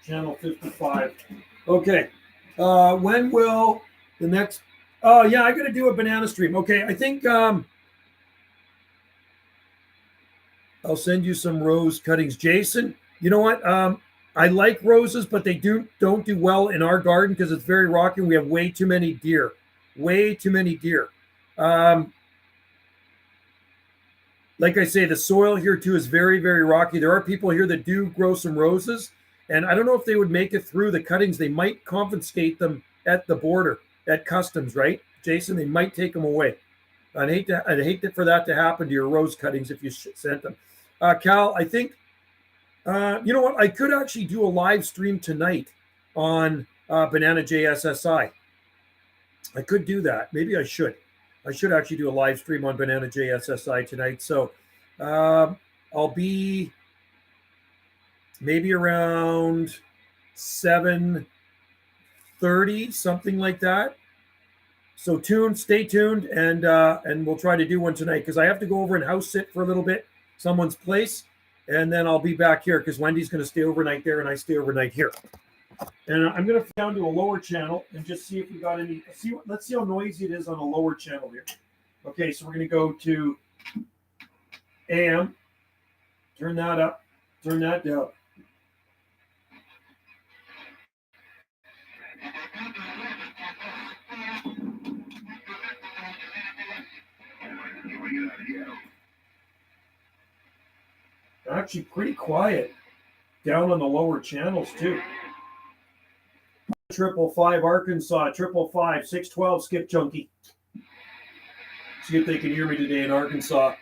Channel 55. Okay. When will the next... Oh, yeah, I got to do a banana stream. Okay, I think... I'll send you some rose cuttings. Jason, you know what? I like roses, but they don't do well in our garden because it's very rocky. We have way too many deer. Way too many deer. Like I say, the soil here too is very, very rocky. There are people here that do grow some roses, and I don't know if they would make it through the cuttings. They might confiscate them at the border, at customs, right? Jason, they might take them away. I'd hate for that to happen to your rose cuttings if you sent them. Cal, I think, you know what? I could actually do a live stream tonight on Banana JSSI. I could do that. Maybe I should. I should actually do a live stream on Banana JSSI tonight. So I'll be maybe around 7:30, something like that. So stay tuned, and we'll try to do one tonight because I have to go over and house sit for a little bit, someone's place, and then I'll be back here because Wendy's going to stay overnight there and I stay overnight here. And I'm going to down to a lower channel and just see if we got any. Let's see how noisy it is on a lower channel here. Okay, so we're going to go to AM. Turn that up. Turn that down. Actually, pretty quiet down on the lower channels too. 555 Arkansas, 555 612 Skip Chunky. See if they can hear me today in Arkansas.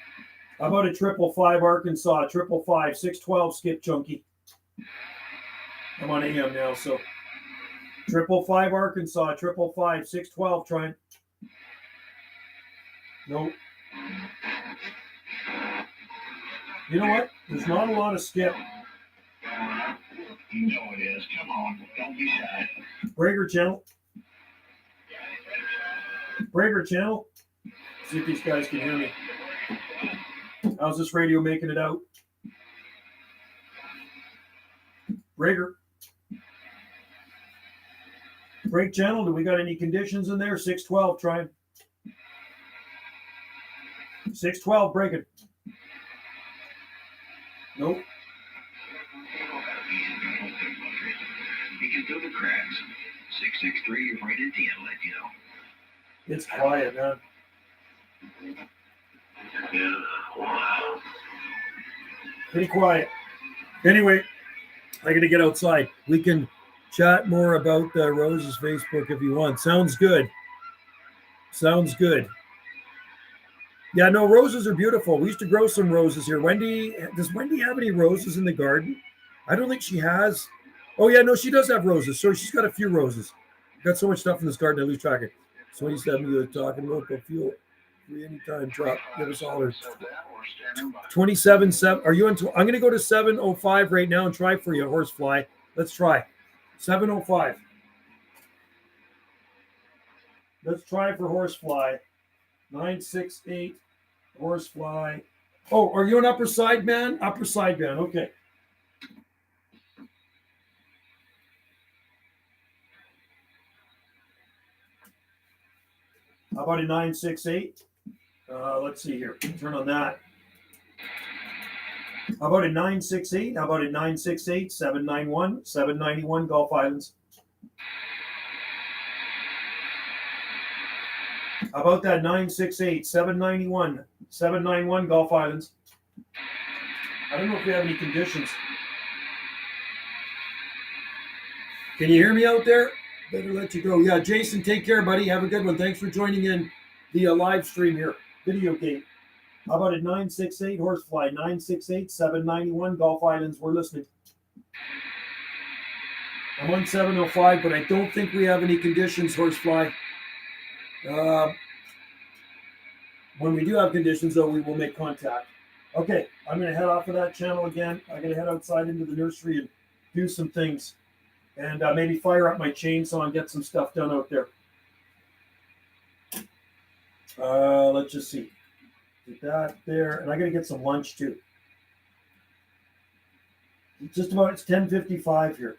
How about a 555 Arkansas, 555 612 Skip Chunky? I'm on AM now, so 555 Arkansas, 555 612. Trying. Nope. You know what? There's not a lot of skip. You know it is. Come on. Don't be shy. Breaker channel. Breaker channel. See if these guys can hear me. How's this radio making it out? Breaker. Break channel. Do we got any conditions in there? 612. Trying. 612. Breaking. Nope. You can feel the cracks. 663, you're right at the end, let you know. It's quiet, man. Pretty quiet. Anyway, I got to get outside. We can chat more about Rose's Facebook if you want. Sounds good. Sounds good. Yeah, no, roses are beautiful. We used to grow some roses here. Wendy, does Wendy have any roses in the garden? I don't think she has. Oh, yeah, no, she does have roses. So she's got a few roses. Got so much stuff in this garden, I lose track of it. 27, you were talking about the fuel. Free anytime drop. Give us all our 27, 7. Are you on? I'm going to go to 705 right now and try for you, horsefly. Let's try. 705. Let's try for horsefly. 968 horsefly. Oh, are you an upper sideband? Upper sideband. Okay. How about a 968? Let's see here. Turn on that. How about a 968? How about a 968? 791? 791 Gulf Islands. How about that 968? 791? 791 Gulf Islands. I don't know if we have any conditions. Can you hear me out there? Better let you go. Yeah, Jason, take care, buddy. Have a good one. Thanks for joining in the live stream here. Videogate. How about a 968 horsefly? 968, 791 Gulf Islands. We're listening. I'm on 705, but I don't think we have any conditions, horsefly. When we do have conditions, though, we will make contact. Okay, I'm going to head off of that channel again. I'm going to head outside into the nursery and do some things. And maybe fire up my chainsaw and get some stuff done out there. Let's just see. Get that there. And I got to get some lunch, too. It's 10:55 here.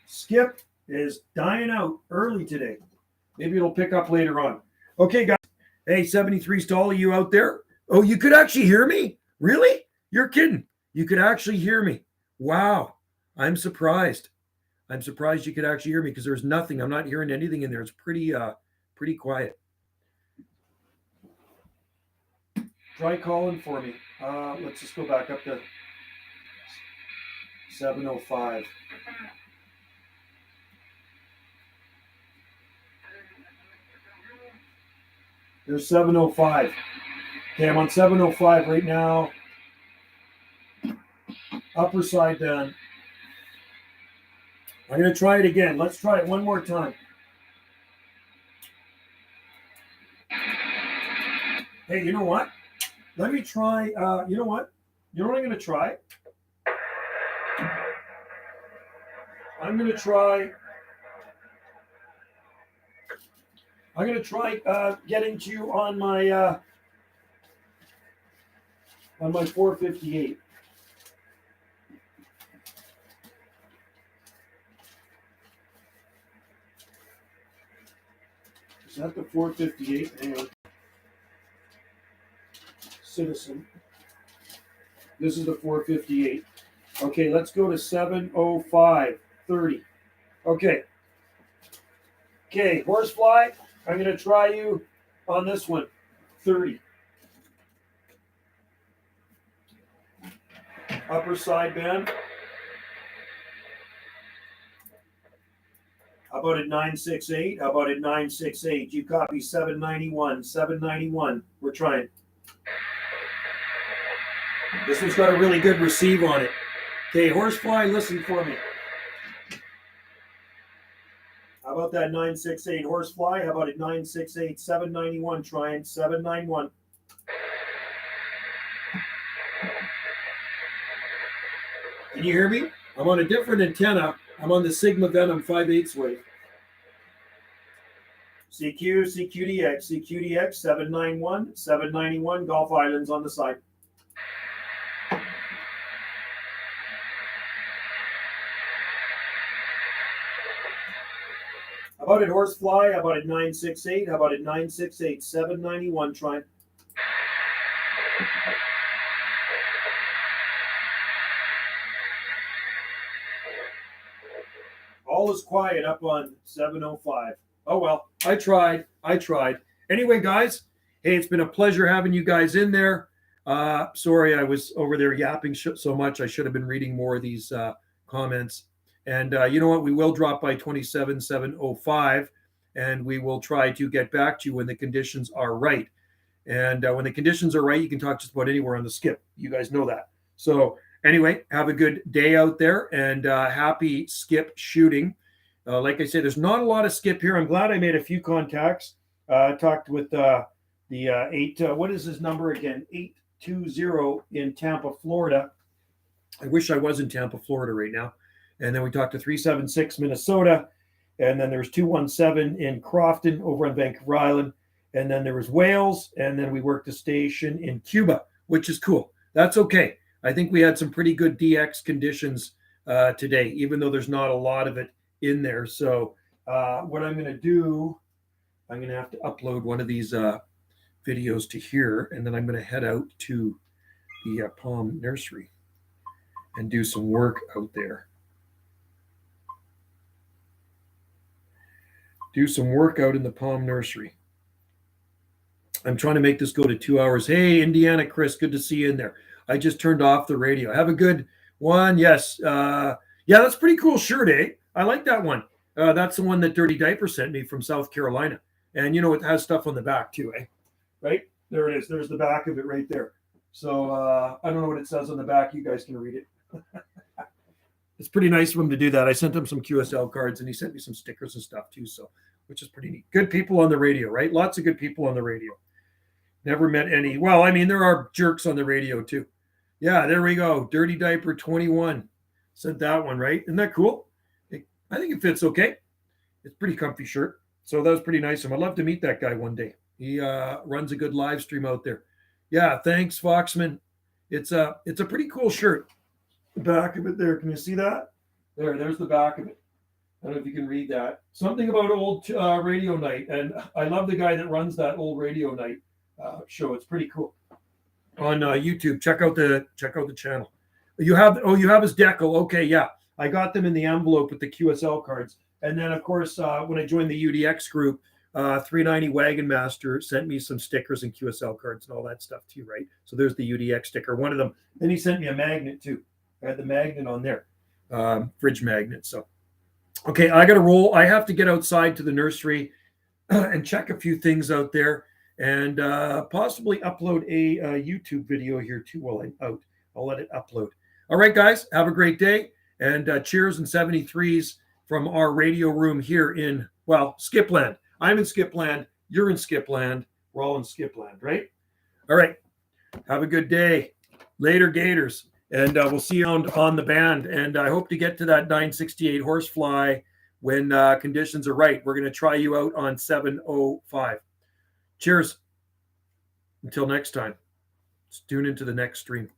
Skip is dying out early today. Maybe it'll pick up later on. Okay, guys. Hey, 73 Stall, are you out there? Oh, you could actually hear me? Really? You're kidding. You could actually hear me. Wow. I'm surprised. I'm surprised you could actually hear me because there's nothing. I'm not hearing anything in there. It's pretty quiet. Try calling for me. Let's just go back up to 705. There's 705. Okay, I'm on 705 right now. Upper side down. I'm going to try it again. Let's try it one more time. Hey, you know what? Let me try. You know what? You know what I'm going to try? I'm going to try getting to you on my 458. Is that the 458? Hang on. Citizen. This is the 458. Okay, let's go to 705.30. Okay. Okay, horsefly, I'm going to try you on this one. 30. Upper sideband. How about at 968? How about at 968? You copy 791. 791. We're trying. This one's got a really good receive on it. Okay, horsefly, listen for me. How about that 968 horsefly? How about at 968? 791. Trying 791. Can you hear me? I'm on a different antenna. I'm on the Sigma Venom 5/8 wave. CQ, CQDX, CQDX, 791, 791, Gulf Islands on the side. How about at horsefly? How about at 968? How about at 968, 791, trying. All is quiet up on 705. Oh, well, I tried. anyway, guys, hey, it's been a pleasure having you guys in there. Sorry, I was over there yapping so much. I should have been reading more of these comments. And you know what? We will drop by 27705, and we will try to get back to you when the conditions are right. And when the conditions are right, you can talk just about anywhere on the skip. You guys know that. So anyway, have a good day out there, and happy skip shooting. Like I said, there's not a lot of skip here. I'm glad I made a few contacts. Talked with the what is his number again? 820 in Tampa, Florida. I wish I was in Tampa, Florida right now. And then we talked to 376 Minnesota. And then there's 217 in Crofton over on Vancouver Island. And then there was Wales. And then we worked a station in Cuba, which is cool. That's okay. I think we had some pretty good DX conditions today, even though there's not a lot of it in there. So what I'm going to do, I'm going to have to upload one of these videos to here, and then I'm going to head out to the Palm Nursery and do some work out there. Do some work out in the Palm Nursery. I'm trying to make this go to 2 hours. Hey, Indiana Chris, good to see you in there. I just turned off the radio. Have a good one. Yes. Yeah, that's a pretty cool shirt, eh? I like that one. That's the one that Dirty Diaper sent me from South Carolina. And, you know, it has stuff on the back too, eh? Right? There it is. There's the back of it right there. So I don't know what it says on the back. You guys can read it. It's pretty nice of him to do that. I sent him some QSL cards, and he sent me some stickers and stuff too, so which is pretty neat. Good people on the radio, right? Lots of good people on the radio. Never met any. Well, I mean, there are jerks on the radio too. Yeah, there we go. Dirty Diaper 21 sent that one, right? Isn't that cool? I think it fits okay. It's a pretty comfy shirt. So that was pretty nice of him. I'd love to meet that guy one day. He runs a good live stream out there. Yeah, thanks, Foxman. It's a pretty cool shirt. The back of it there. Can you see that? There's the back of it. I don't know if you can read that. Something about old radio night. And I love the guy that runs that old radio night show. It's pretty cool. On YouTube. Check out the channel. You have his decal. Okay, yeah. I got them in the envelope with the QSL cards. And then, of course, when I joined the UDX group, 390 Wagon Master sent me some stickers and QSL cards and all that stuff too, right? So there's the UDX sticker, one of them. Then he sent me a magnet too. I had the magnet on there, fridge magnet. So, okay, I got to roll. I have to get outside to the nursery and check a few things out there, and possibly upload a YouTube video here too while I'm out. I'll let it upload. All right, guys, have a great day, and cheers and 73s from our radio room here in, well, Skipland. I'm in Skipland. You're in Skipland. We're all in Skipland, right? All right. Have a good day. Later, Gators. And we'll see you on the band. And I hope to get to that 968 Horsefly when conditions are right. We're going to try you out on 705. Cheers. Until next time. Let's tune into the next stream.